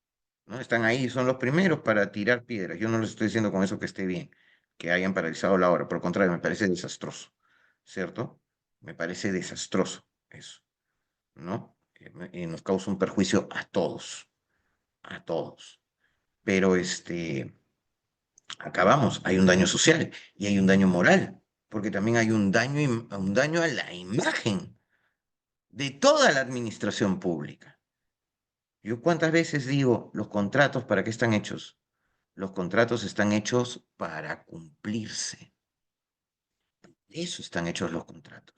Speaker 2: ¿no? Están ahí, son los primeros para tirar piedras. Yo no les estoy diciendo con eso que esté bien, que hayan paralizado la obra, por el contrario, me parece desastroso, ¿cierto? Me parece desastroso eso, ¿no? Y nos causa un perjuicio a todos, a todos. Pero acabamos, hay un daño social y hay un daño moral, porque también hay un daño a la imagen de toda la administración pública. Yo cuántas veces digo, los contratos, ¿para qué están hechos? Los contratos están hechos para cumplirse. Eso están hechos los contratos.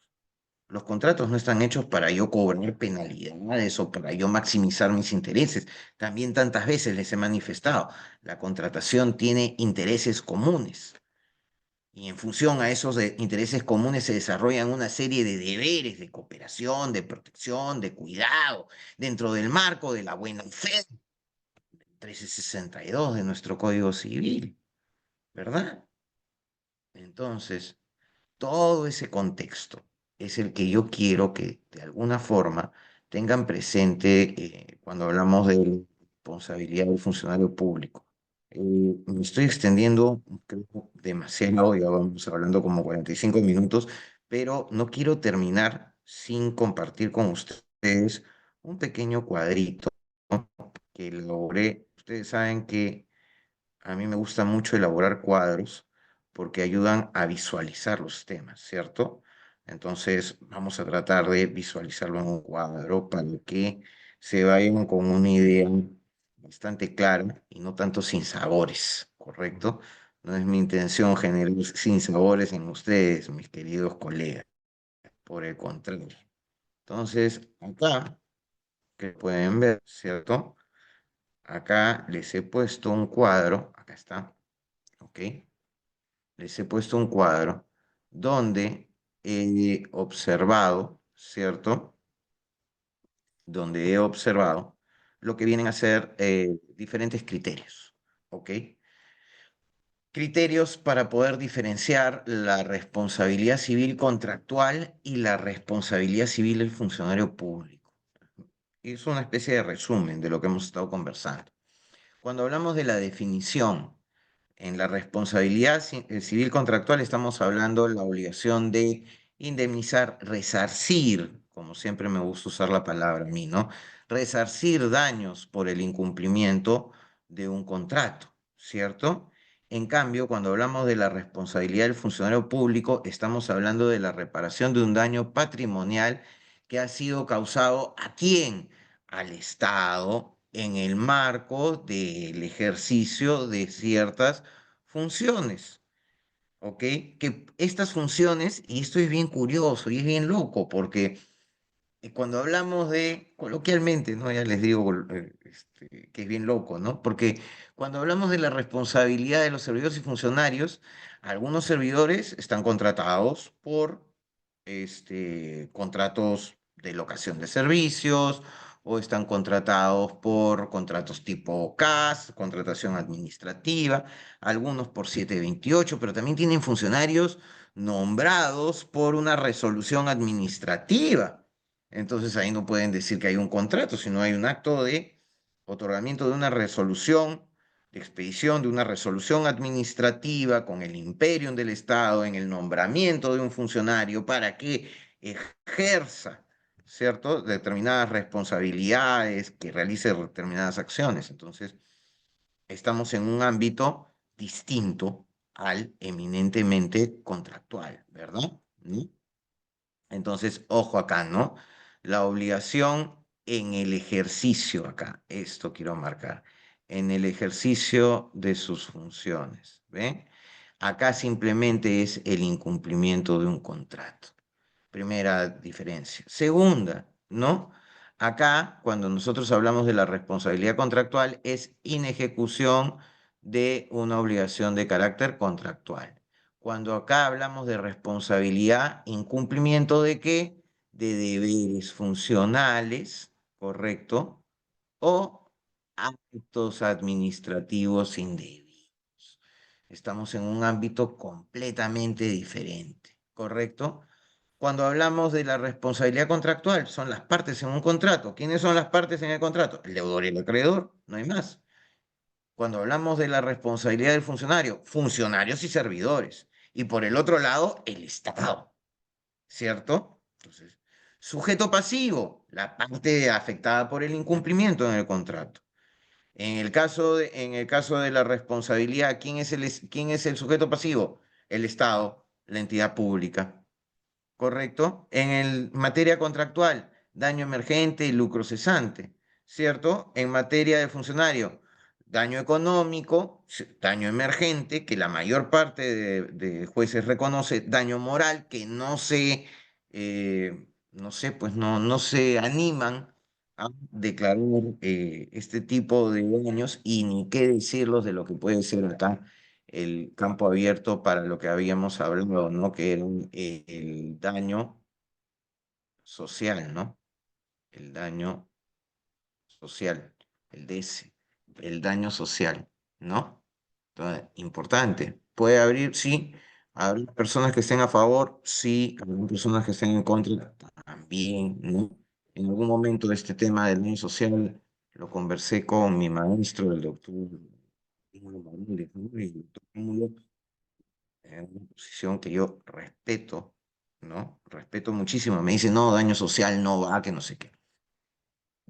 Speaker 2: Los contratos no están hechos para yo cobrar penalidades o para yo maximizar mis intereses. También tantas veces les he manifestado, la contratación tiene intereses comunes. Y en función a esos intereses comunes se desarrollan una serie de deberes de cooperación, de protección, de cuidado, dentro del marco de la buena fe 1362 de nuestro Código Civil, ¿verdad? Entonces, todo ese contexto es el que yo quiero que de alguna forma tengan presente cuando hablamos de la responsabilidad del funcionario público. Me estoy extendiendo, creo, demasiado, ya vamos hablando como 45 minutos, pero no quiero terminar sin compartir con ustedes un pequeño cuadrito, ¿no?, que elaboré. Ustedes saben que a mí me gusta mucho elaborar cuadros porque ayudan a visualizar los temas, ¿cierto? Entonces vamos a tratar de visualizarlo en un cuadro para que se vayan con una idea bastante clara y no tanto sin sabores, ¿correcto? No es mi intención generar sin sabores en ustedes, mis queridos colegas, por el contrario. Entonces, acá, que pueden ver, ¿cierto? Acá les he puesto un cuadro, acá está, ¿ok? Les he puesto un cuadro donde he observado, ¿cierto? Donde he observado lo que vienen a ser diferentes criterios, ¿ok? Criterios para poder diferenciar la responsabilidad civil contractual y la responsabilidad civil del funcionario público. Es una especie de resumen de lo que hemos estado conversando. Cuando hablamos de la definición en la responsabilidad civil contractual, estamos hablando de la obligación de indemnizar, resarcir, como siempre me gusta usar la palabra a mí, ¿no? Resarcir daños por el incumplimiento de un contrato, ¿cierto? En cambio, cuando hablamos de la responsabilidad del funcionario público, estamos hablando de la reparación de un daño patrimonial que ha sido causado ¿a quién? Al Estado en el marco del ejercicio de ciertas funciones, ¿ok? Que estas funciones, y esto es bien curioso y es bien loco, porque cuando hablamos de, coloquialmente, ¿no? Ya les digo que es bien loco, ¿no? Porque cuando hablamos de la responsabilidad de los servidores y funcionarios, algunos servidores están contratados por contratos de locación de servicios o están contratados por contratos tipo CAS, contratación administrativa, algunos por 728, pero también tienen funcionarios nombrados por una resolución administrativa. Entonces ahí no pueden decir que hay un contrato, sino hay un acto de otorgamiento de una resolución, de expedición de una resolución administrativa con el imperium del Estado en el nombramiento de un funcionario para que ejerza, ¿cierto?, determinadas responsabilidades, que realice determinadas acciones. Entonces, estamos en un ámbito distinto al eminentemente contractual, ¿verdad? ¿Mm? Entonces, ojo acá, ¿no? La obligación en el ejercicio acá, esto quiero marcar, en el ejercicio de sus funciones, ¿ven? Acá simplemente es el incumplimiento de un contrato. Primera diferencia. Segunda, ¿no? Acá, cuando nosotros hablamos de la responsabilidad contractual, es inejecución de una obligación de carácter contractual. Cuando acá hablamos de responsabilidad, incumplimiento de qué? De deberes funcionales, ¿correcto? O actos administrativos indebidos. Estamos en un ámbito completamente diferente, ¿correcto? Cuando hablamos de la responsabilidad contractual, son las partes en un contrato. ¿Quiénes son las partes en el contrato? El deudor y el acreedor, no hay más. Cuando hablamos de la responsabilidad del funcionario, funcionarios y servidores. Y por el otro lado, el Estado, ¿cierto? Entonces, sujeto pasivo, la parte afectada por el incumplimiento en el contrato. En el caso de la responsabilidad, ¿quién es el sujeto pasivo? El Estado, la entidad pública. ¿Correcto? En materia contractual, daño emergente y lucro cesante, ¿cierto? En materia de funcionario, daño económico, daño emergente, que la mayor parte de jueces reconoce, daño moral, que no se no sé, pues no se animan a declarar este tipo de daños y ni qué decirlos de lo que puede ser acá el campo abierto para lo que habíamos hablado, ¿no? Que era el daño social, ¿no? El daño social, el DS, el daño social, ¿no? Entonces, importante. Puede abrir, sí, habrá personas que estén a favor, sí, habrá personas que estén en contra, también, ¿no? En algún momento este tema del daño social lo conversé con mi maestro, el doctor Rómulo Morales, ¿no? Y el doctor Rómulo, en una posición que yo respeto, ¿no? Respeto muchísimo. Me dice, no, daño social no va, que no sé qué.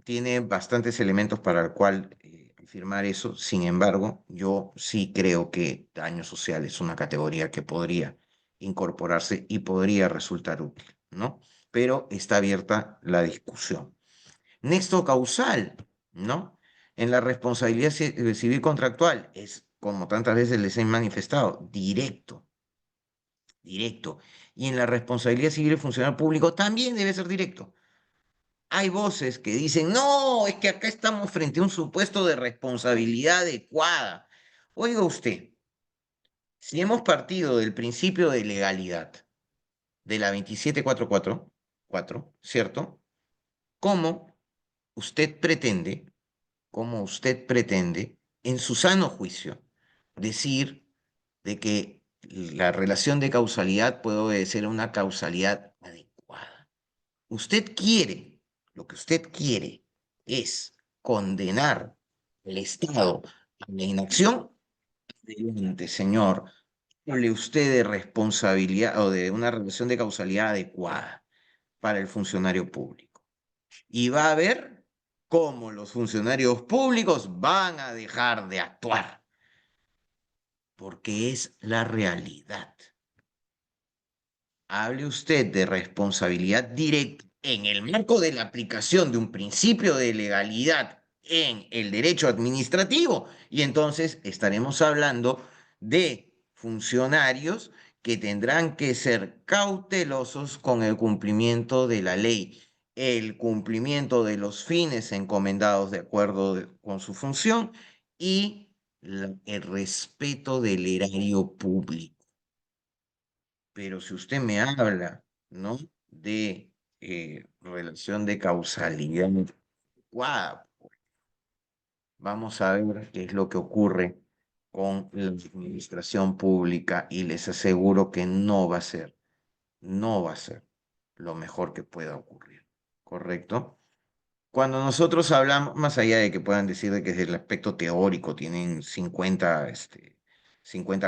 Speaker 2: Tiene bastantes elementos para el cual afirmar eso. Sin embargo, yo sí creo que daño social es una categoría que podría incorporarse y podría resultar útil, ¿no? Pero está abierta la discusión. Nexo causal, ¿no? En la responsabilidad civil contractual es, como tantas veces les he manifestado, directo, directo. Y en la responsabilidad civil del funcionario público también debe ser directo. Hay voces que dicen, no, es que acá estamos frente a un supuesto de responsabilidad adecuada. Oiga usted, si hemos partido del principio de legalidad de la 27444, ¿cierto? ¿Cómo usted pretende, cómo usted pretende, en su sano juicio, decir de que la relación de causalidad puede obedecer a una causalidad adecuada? Usted quiere, lo que usted quiere es condenar al Estado a la inacción. Adelante, señor. Hable usted de responsabilidad o de una relación de causalidad adecuada para el funcionario público. Y va a ver cómo los funcionarios públicos van a dejar de actuar, porque es la realidad. Hable usted de responsabilidad directa en el marco de la aplicación de un principio de legalidad en el derecho administrativo y entonces estaremos hablando de funcionarios que tendrán que ser cautelosos con el cumplimiento de la ley, el cumplimiento de los fines encomendados de acuerdo con su función y el respeto del erario público. Pero si usted me habla, ¿no? De relación de causalidad adecuada, vamos a ver qué es lo que ocurre con la administración pública y les aseguro que no va a ser lo mejor que pueda ocurrir, ¿correcto? Cuando nosotros hablamos, más allá de que puedan decir de que desde el aspecto teórico tienen 50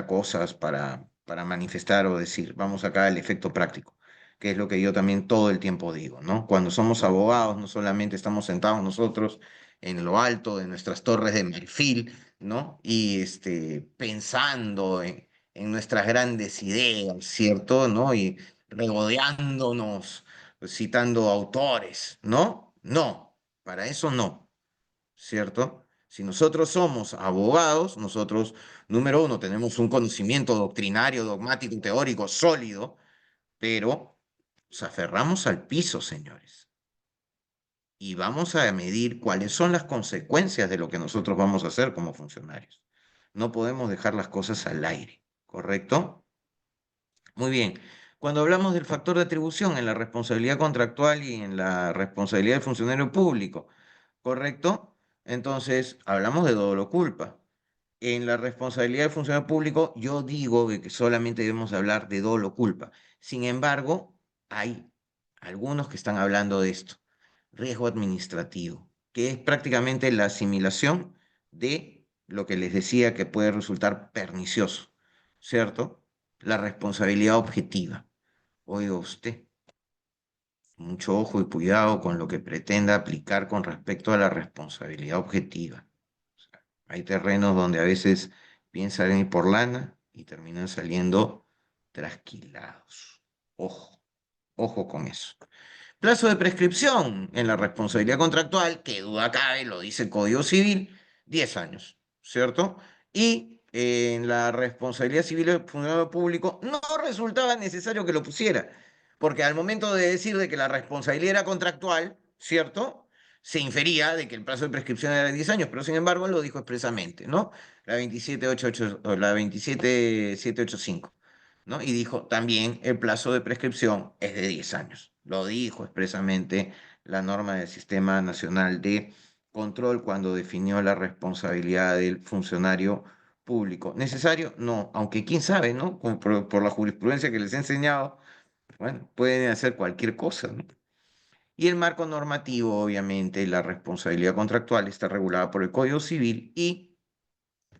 Speaker 2: cosas para manifestar o decir, vamos acá al efecto práctico, que es lo que yo también todo el tiempo digo, ¿no? Cuando somos abogados, no solamente estamos sentados nosotros en lo alto de nuestras torres de marfil, ¿no? Y pensando en nuestras grandes ideas, ¿cierto? ¿No? Y regodeándonos, citando autores, ¿no? No. Para eso no, ¿cierto? Si nosotros somos abogados, nosotros, número uno, tenemos un conocimiento doctrinario, dogmático, teórico sólido, pero nos aferramos al piso, señores, y vamos a medir cuáles son las consecuencias de lo que nosotros vamos a hacer como funcionarios. No podemos dejar las cosas al aire, ¿correcto? Muy bien. Cuando hablamos del factor de atribución en la responsabilidad contractual y en la responsabilidad del funcionario público, ¿correcto? Entonces, hablamos de dolo culpa. En la responsabilidad del funcionario público, yo digo que solamente debemos hablar de dolo culpa. Sin embargo, hay algunos que están hablando de esto. Riesgo administrativo, que es prácticamente la asimilación de lo que les decía que puede resultar pernicioso, ¿cierto? La responsabilidad objetiva. Oiga usted, mucho ojo y cuidado con lo que pretenda aplicar con respecto a la responsabilidad objetiva. O sea, hay terrenos donde a veces piensan ir por lana y terminan saliendo trasquilados. Ojo, ojo con eso. Plazo de prescripción en la responsabilidad contractual, que duda cabe, lo dice el Código Civil, 10 años, ¿cierto? Y en la responsabilidad civil del funcionario público no resultaba necesario que lo pusiera, porque al momento de decir de que la responsabilidad era contractual, ¿cierto? Se infería de que el plazo de prescripción era de 10 años, pero sin embargo lo dijo expresamente, ¿no? La 27888, o la 27785, ¿no? Y dijo también el plazo de prescripción es de 10 años. Lo dijo expresamente la norma del Sistema Nacional de Control cuando definió la responsabilidad del funcionario público. ¿Necesario? No, aunque quién sabe, ¿no? Por la jurisprudencia que les he enseñado, bueno, pueden hacer cualquier cosa, ¿no? Y el marco normativo, obviamente, la responsabilidad contractual está regulada por el Código Civil y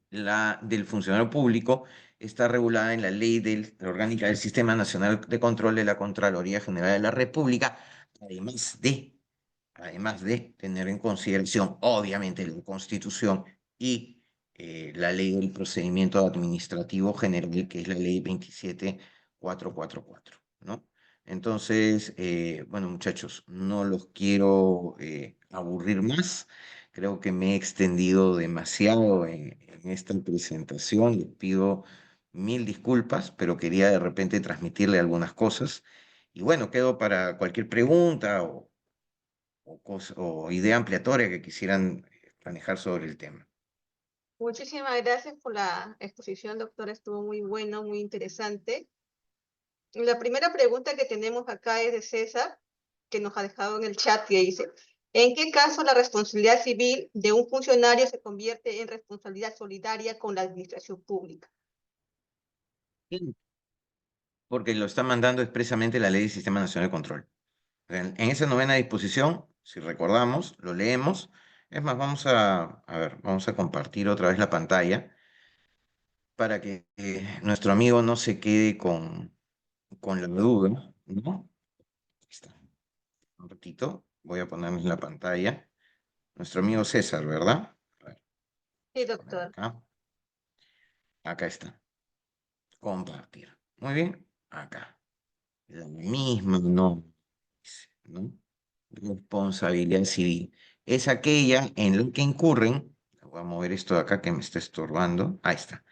Speaker 2: la del funcionario público está regulada en la ley orgánica del Sistema Nacional de Control de la Contraloría General de la República, además de, además de tener en consideración, obviamente, la Constitución y la ley del procedimiento administrativo general, que es la ley 27444, ¿no? Entonces, bueno, muchachos, no los quiero aburrir más. Creo que me he extendido demasiado en esta presentación. Les pido mil disculpas, pero quería de repente transmitirle algunas cosas. Y bueno, quedo para cualquier pregunta o idea ampliatoria que quisieran manejar sobre el tema.
Speaker 1: Muchísimas gracias por la exposición, doctora. Estuvo muy bueno, muy interesante. La primera pregunta que tenemos acá es de César, que nos ha dejado en el chat, que dice, ¿en qué caso la responsabilidad civil de un funcionario se convierte en responsabilidad solidaria con la administración pública?
Speaker 2: Bien. Porque lo está mandando expresamente la Ley del Sistema Nacional de Control. En esa novena disposición, si recordamos, lo leemos. Es más, a ver, vamos a compartir otra vez la pantalla para que nuestro amigo no se quede con la duda, ¿no? Aquí está. Un ratito, voy a ponerles la pantalla. Nuestro amigo César, ¿verdad? A ver,
Speaker 1: Sí,
Speaker 2: vamos a poner
Speaker 1: doctor.
Speaker 2: acá. Acá está. Compartir. Muy bien. Acá. La misma, ¿no? Responsabilidad civil. Es aquella en la que incurren, voy a mover esto de acá que me está estorbando. Ahí está.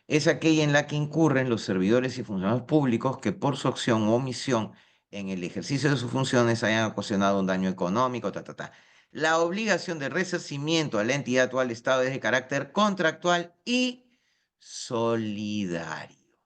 Speaker 2: Es aquella en la que incurren los servidores y funcionarios públicos que por su acción o omisión en el ejercicio de sus funciones hayan ocasionado un daño económico, ta, ta, ta. La obligación de resarcimiento a la entidad o al Estado es de carácter contractual y solidario,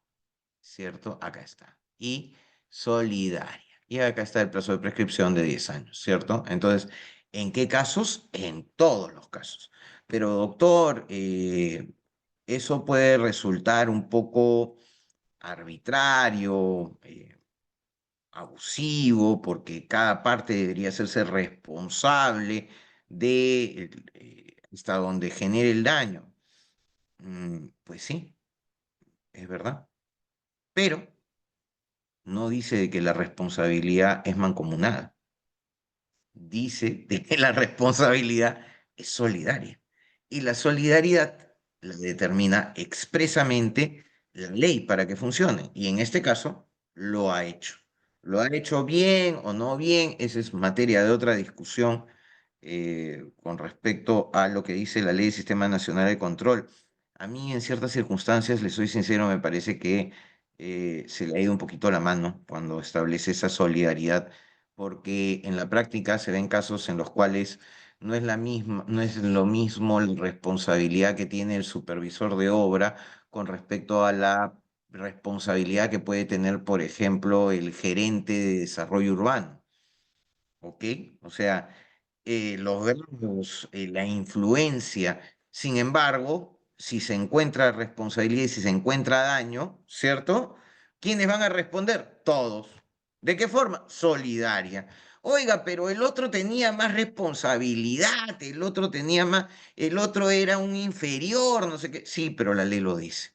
Speaker 2: ¿cierto? Acá está. Y solidaria. Y acá está el plazo de prescripción de 10 años, ¿cierto? Entonces, ¿en qué casos? En todos los casos. Pero, doctor, eso puede resultar un poco arbitrario, abusivo, porque cada parte debería hacerse responsable de hasta donde genere el daño. Pues sí, es verdad. Pero no dice de que la responsabilidad es mancomunada. Dice de que la responsabilidad es solidaria. Y la solidaridad la determina expresamente la ley para que funcione. Y en este caso lo ha hecho. Lo ha hecho bien o no bien, esa es materia de otra discusión con respecto a lo que dice la ley del Sistema Nacional de Control. A mí en ciertas circunstancias, le soy sincero, me parece que se le ha ido un poquito la mano cuando establece esa solidaridad porque en la práctica se ven casos en los cuales no es la misma, no es lo mismo la responsabilidad que tiene el supervisor de obra con respecto a la responsabilidad que puede tener, por ejemplo, el gerente de desarrollo urbano. ¿Ok? O sea, los verbos, la influencia. Sin embargo, si se encuentra responsabilidad y si se encuentra daño, ¿cierto? ¿Quiénes van a responder? Todos. ¿De qué forma? Solidaria. Oiga, pero el otro tenía más responsabilidad, el otro tenía más, el otro era un inferior, no sé qué. Sí, pero la ley lo dice.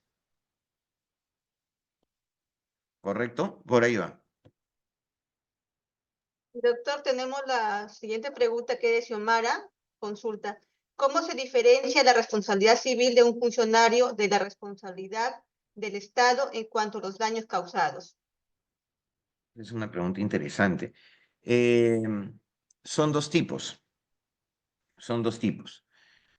Speaker 2: ¿Correcto? Por ahí va.
Speaker 1: Doctor, tenemos la siguiente pregunta que es de Xiomara. Consulta. ¿Cómo se diferencia la responsabilidad civil de un funcionario de la responsabilidad del Estado en cuanto a los daños causados?
Speaker 2: Es una pregunta interesante. Eh, son dos tipos. Son dos tipos.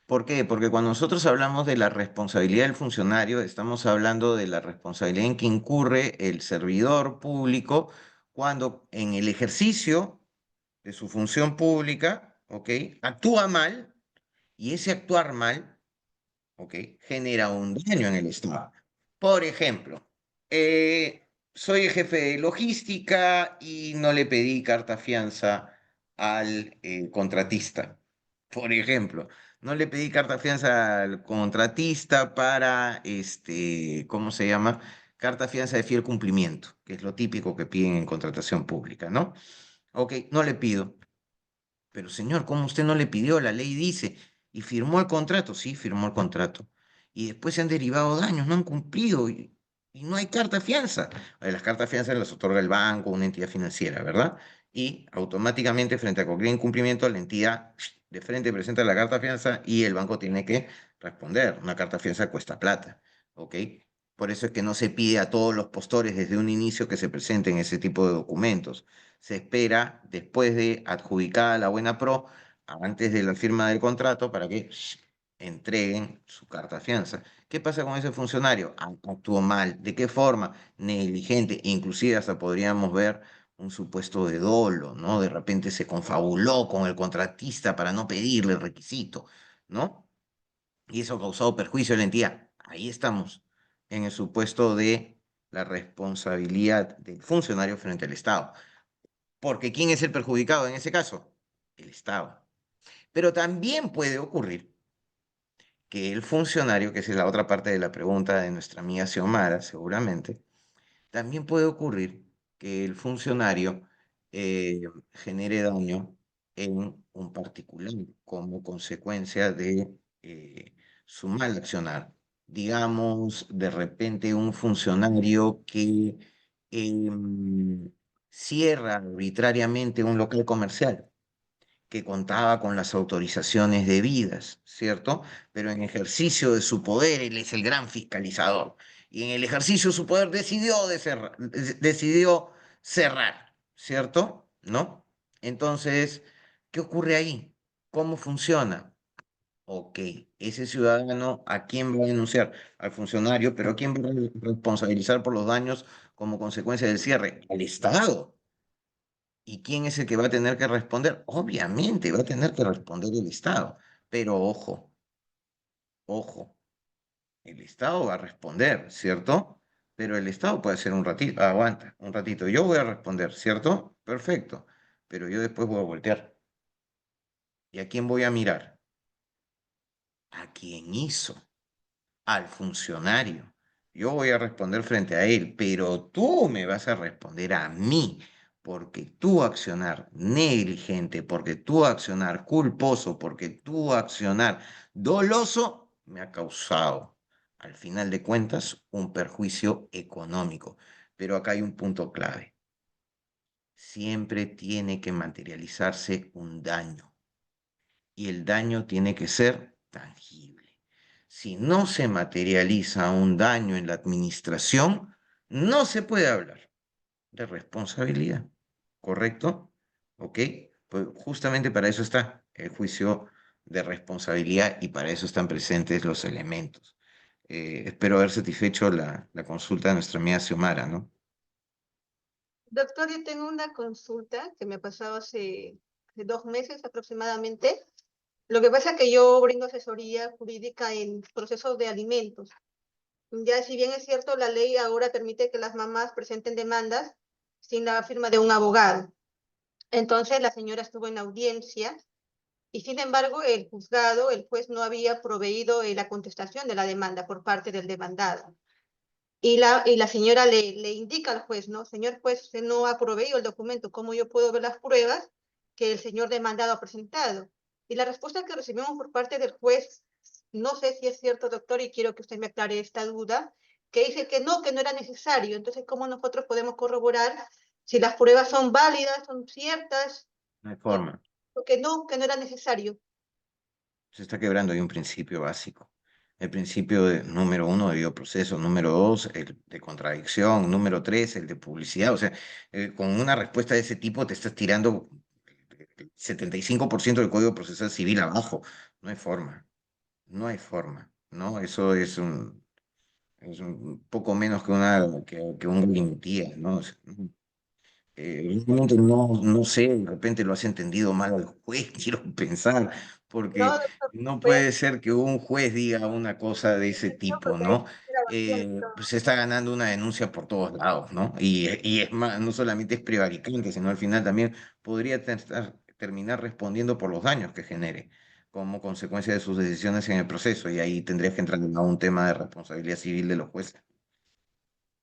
Speaker 2: ¿Por qué? Porque cuando nosotros hablamos de la responsabilidad del funcionario, estamos hablando de la responsabilidad en que incurre el servidor público cuando en el ejercicio de su función pública, ¿ok? Actúa mal y ese actuar mal, ¿ok? Genera un daño en el Estado. Por ejemplo, soy el jefe de logística y no le pedí carta fianza al contratista. Por ejemplo, no le pedí carta fianza al contratista para, ¿cómo se llama? Carta fianza de fiel cumplimiento, que es lo típico que piden en contratación pública, ¿no? Ok, no le pido. Pero señor, ¿cómo usted no le pidió? La ley dice, y firmó el contrato, sí, firmó el contrato. Y después se han derivado daños, no han cumplido y no hay carta fianza. Las cartas fianza las otorga el banco, una entidad financiera, ¿verdad? Y automáticamente, frente a cualquier incumplimiento, la entidad de frente presenta la carta fianza y el banco tiene que responder. Una carta fianza cuesta plata, ¿ok? Por eso es que no se pide a todos los postores desde un inicio que se presenten ese tipo de documentos. Se espera después de adjudicada la buena pro, antes de la firma del contrato, para que entreguen su carta fianza. ¿Qué pasa con ese funcionario? Actuó mal. ¿De qué forma? Negligente. Inclusive hasta podríamos ver un supuesto de dolo, ¿no? De repente se confabuló con el contratista para no pedirle el requisito, ¿no? Y eso ha causado perjuicio a la entidad. Ahí estamos, en el supuesto de la responsabilidad del funcionario frente al Estado. Porque ¿quién es el perjudicado en ese caso? El Estado. Pero también puede ocurrir que el funcionario, que esa es la otra parte de la pregunta de nuestra amiga Xiomara, seguramente, también puede ocurrir que el funcionario genere daño en un particular como consecuencia de su mal accionar. Digamos, de repente un funcionario que cierra arbitrariamente un local comercial que contaba con las autorizaciones debidas, ¿cierto? Pero en ejercicio de su poder, él es el gran fiscalizador. Y en el ejercicio de su poder decidió cerrar, ¿cierto? ¿No? Entonces, ¿qué ocurre ahí? ¿Cómo funciona? Ok, ese ciudadano, ¿a quién va a denunciar? Al funcionario, pero ¿a quién va a responsabilizar por los daños como consecuencia del cierre? Al Estado. ¿Y quién es el que va a tener que responder? Obviamente va a tener que responder el Estado. Pero ojo, ojo, el Estado va a responder, ¿cierto? Pero el Estado puede hacer un ratito, aguanta, un ratito. Yo voy a responder, ¿cierto? Perfecto. Pero yo después voy a voltear. ¿Y a quién voy a mirar? A quién hizo, al funcionario. Yo voy a responder frente a él, pero tú me vas a responder a mí, porque tu accionar negligente, porque tu accionar culposo, porque tu accionar doloso me ha causado, al final de cuentas, un perjuicio económico. Pero acá hay un punto clave. Siempre tiene que materializarse un daño y el daño tiene que ser tangible. Si no se materializa un daño en la administración, no se puede hablar de responsabilidad, ¿correcto? ¿Ok? Pues justamente para eso está el juicio de responsabilidad y para eso están presentes los elementos. Espero haber satisfecho la consulta de nuestra amiga Xiomara, ¿no?
Speaker 1: Doctor, yo tengo una consulta que me ha pasado hace 2 meses aproximadamente. Lo que pasa es que yo brindo asesoría jurídica en procesos de alimentos. Ya si bien es cierto, la ley ahora permite que las mamás presenten demandas sin la firma de un abogado. Entonces la señora estuvo en audiencia y sin embargo el juzgado, el juez no había proveído la contestación de la demanda por parte del demandado. Y la señora le indica al juez, ¿no? Señor juez, usted no ha proveído el documento, ¿cómo yo puedo ver las pruebas que el señor demandado ha presentado? Y la respuesta que recibimos por parte del juez, no sé si es cierto, doctor, y quiero que usted me aclare esta duda, que dice que no era necesario. Entonces, ¿cómo nosotros podemos corroborar si las pruebas son válidas, son ciertas,
Speaker 2: No hay
Speaker 1: y
Speaker 2: forma.
Speaker 1: que no era necesario?
Speaker 2: Se está quebrando ahí un principio básico. El principio número uno de proceso, número dos, el de contradicción, número tres, el de publicidad. O sea, con una respuesta de ese tipo te estás tirando el 75% del Código Procesal Civil abajo. No hay forma, no hay forma, ¿no? Eso es un poco menos que una que un garantía, ¿no? Realmente no sé, de repente lo has entendido mal al juez, quiero pensar,
Speaker 1: No,
Speaker 2: porque
Speaker 1: doctor,
Speaker 2: no
Speaker 1: voy a
Speaker 2: puede ser que un juez diga una cosa de ese
Speaker 1: hacerlo
Speaker 2: tipo,
Speaker 1: porque hay
Speaker 2: ¿no?
Speaker 1: grabación y todo.
Speaker 2: Pues se está ganando una denuncia por todos lados, ¿no? Y es más, no solamente es prevaricante, sino al final también podría terminar respondiendo por los daños que genere como consecuencia de sus decisiones en el proceso, y ahí tendría que entrar a un tema de responsabilidad civil de los jueces.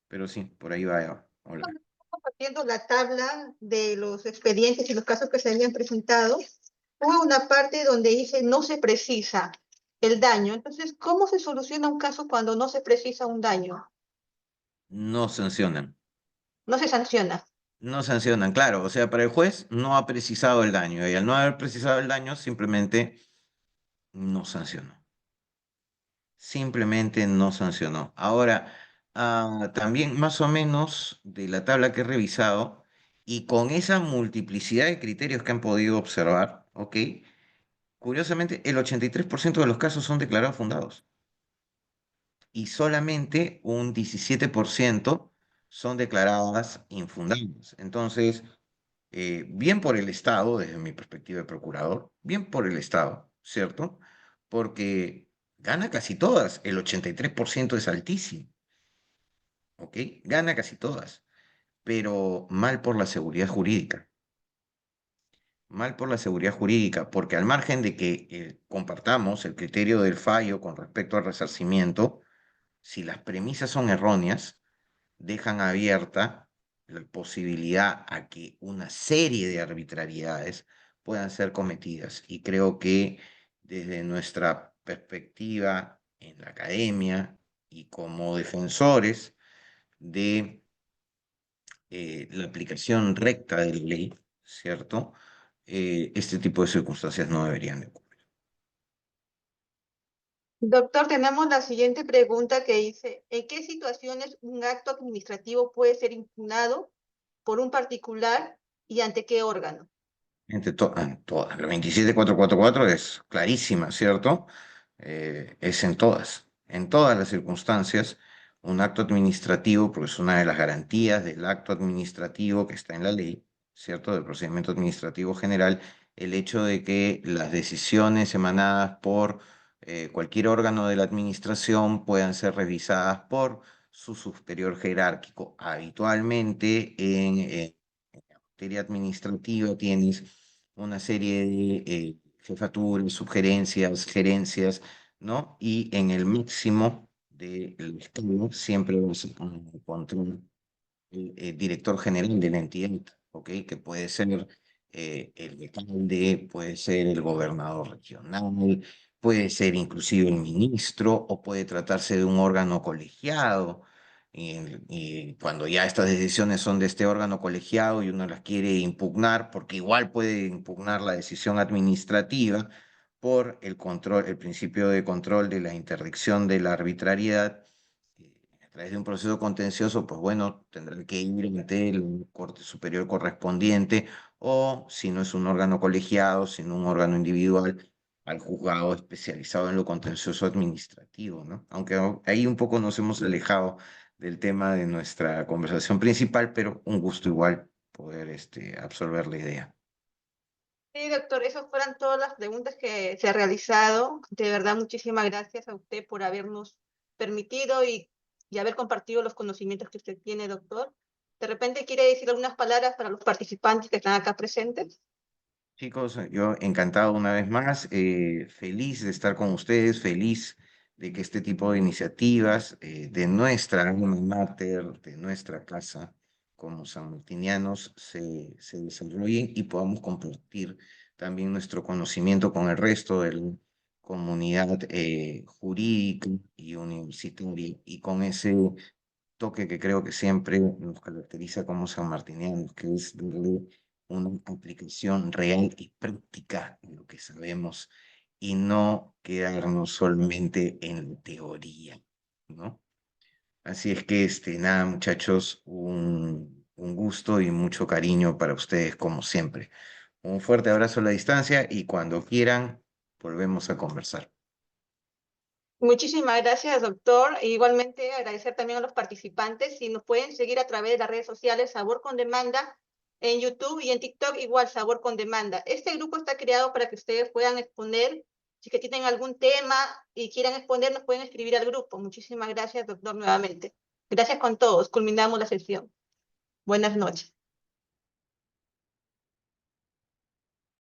Speaker 2: Pero sí, por ahí va, Eva. Hola.
Speaker 1: Compartiendo la tabla de los expedientes y los casos que se habían presentado, hubo una parte donde dice no se precisa el daño. Entonces, ¿cómo se soluciona un caso cuando no se precisa un daño?
Speaker 2: No sancionan.
Speaker 1: No se sanciona.
Speaker 2: No sancionan, claro. O sea, para el juez no ha precisado el daño y al no haber precisado el daño, simplemente no sancionó. Simplemente no sancionó. Ahora, también más o menos de la tabla que he revisado y con esa multiplicidad de criterios que han podido observar, ¿ok? Curiosamente, el 83% de los casos son declarados fundados y solamente un 17% son declaradas infundadas. Entonces, bien por el Estado, desde mi perspectiva de procurador, bien por el Estado, ¿cierto? Porque gana casi todas, el 83% es altísimo, ¿ok? Gana casi todas, pero mal por la seguridad jurídica. Mal por la seguridad jurídica, porque al margen de que compartamos el criterio del fallo con respecto al resarcimiento, si las premisas son erróneas, dejan abierta la posibilidad a que una serie de arbitrariedades puedan ser cometidas. Y creo que desde nuestra perspectiva en la academia y como defensores de la aplicación recta de la ley, ¿cierto? Este tipo de circunstancias no deberían de ocurrir.
Speaker 1: Doctor, tenemos la siguiente pregunta que dice, ¿en qué situaciones un acto administrativo puede ser impugnado por un particular y ante qué órgano?
Speaker 2: En todas. La 27444 es clarísima, ¿cierto? Es en todas las circunstancias, un acto administrativo, porque es una de las garantías del acto administrativo que está en la ley, ¿cierto? Del procedimiento administrativo general, el hecho de que las decisiones emanadas por cualquier órgano de la administración puedan ser revisadas por su superior jerárquico. Habitualmente en materia administrativa tienes una serie de jefaturas, sugerencias, gerencias, ¿no? Y en el máximo del Estado siempre vas a encontrar el director general de la entidad, ¿ok? Que puede ser el alcalde, puede ser el gobernador regional, puede ser inclusive el ministro o puede tratarse de un órgano colegiado. Y cuando ya estas decisiones son de este órgano colegiado y uno las quiere impugnar, porque igual puede impugnar la decisión administrativa por el control, el principio de control de la interdicción de la arbitrariedad, a través de un proceso contencioso, pues bueno, tendrán que ir ante el corte superior correspondiente, o si no es un órgano colegiado, sino un órgano individual, al juzgado especializado en lo contencioso administrativo, ¿no? Aunque ahí un poco nos hemos alejado del tema de nuestra conversación principal, pero un gusto igual poder absorber la idea.
Speaker 1: Sí, doctor, esas fueron todas las preguntas que se ha realizado. De verdad, muchísimas gracias a usted por habernos permitido y haber compartido los conocimientos que usted tiene, doctor. De repente quiere decir algunas palabras para los participantes que están acá presentes.
Speaker 2: Chicos, yo encantado una vez más, feliz de estar con ustedes, feliz de que este tipo de iniciativas de nuestra alma mater, de nuestra casa como sanmartinianos, se desarrollen y podamos compartir también nuestro conocimiento con el resto de la comunidad jurídica y universitaria y con ese toque que creo que siempre nos caracteriza como sanmartinianos, que es darle una aplicación real y práctica en lo que sabemos y no quedarnos solamente en teoría, ¿no? Así es que, nada, muchachos, un gusto y mucho cariño para ustedes como siempre. Un fuerte abrazo a la distancia y cuando quieran, volvemos a conversar.
Speaker 1: Muchísimas gracias, doctor. E igualmente agradecer también a los participantes. Si nos pueden seguir a través de las redes sociales, Sabor con Demanda, En YouTube y en TikTok igual, Sabor con Demanda. Este grupo está creado para que ustedes puedan exponer, si que tienen algún tema y quieran exponer, nos pueden escribir al grupo. Muchísimas gracias, doctor, nuevamente. Gracias con todos. Culminamos la sesión. Buenas noches.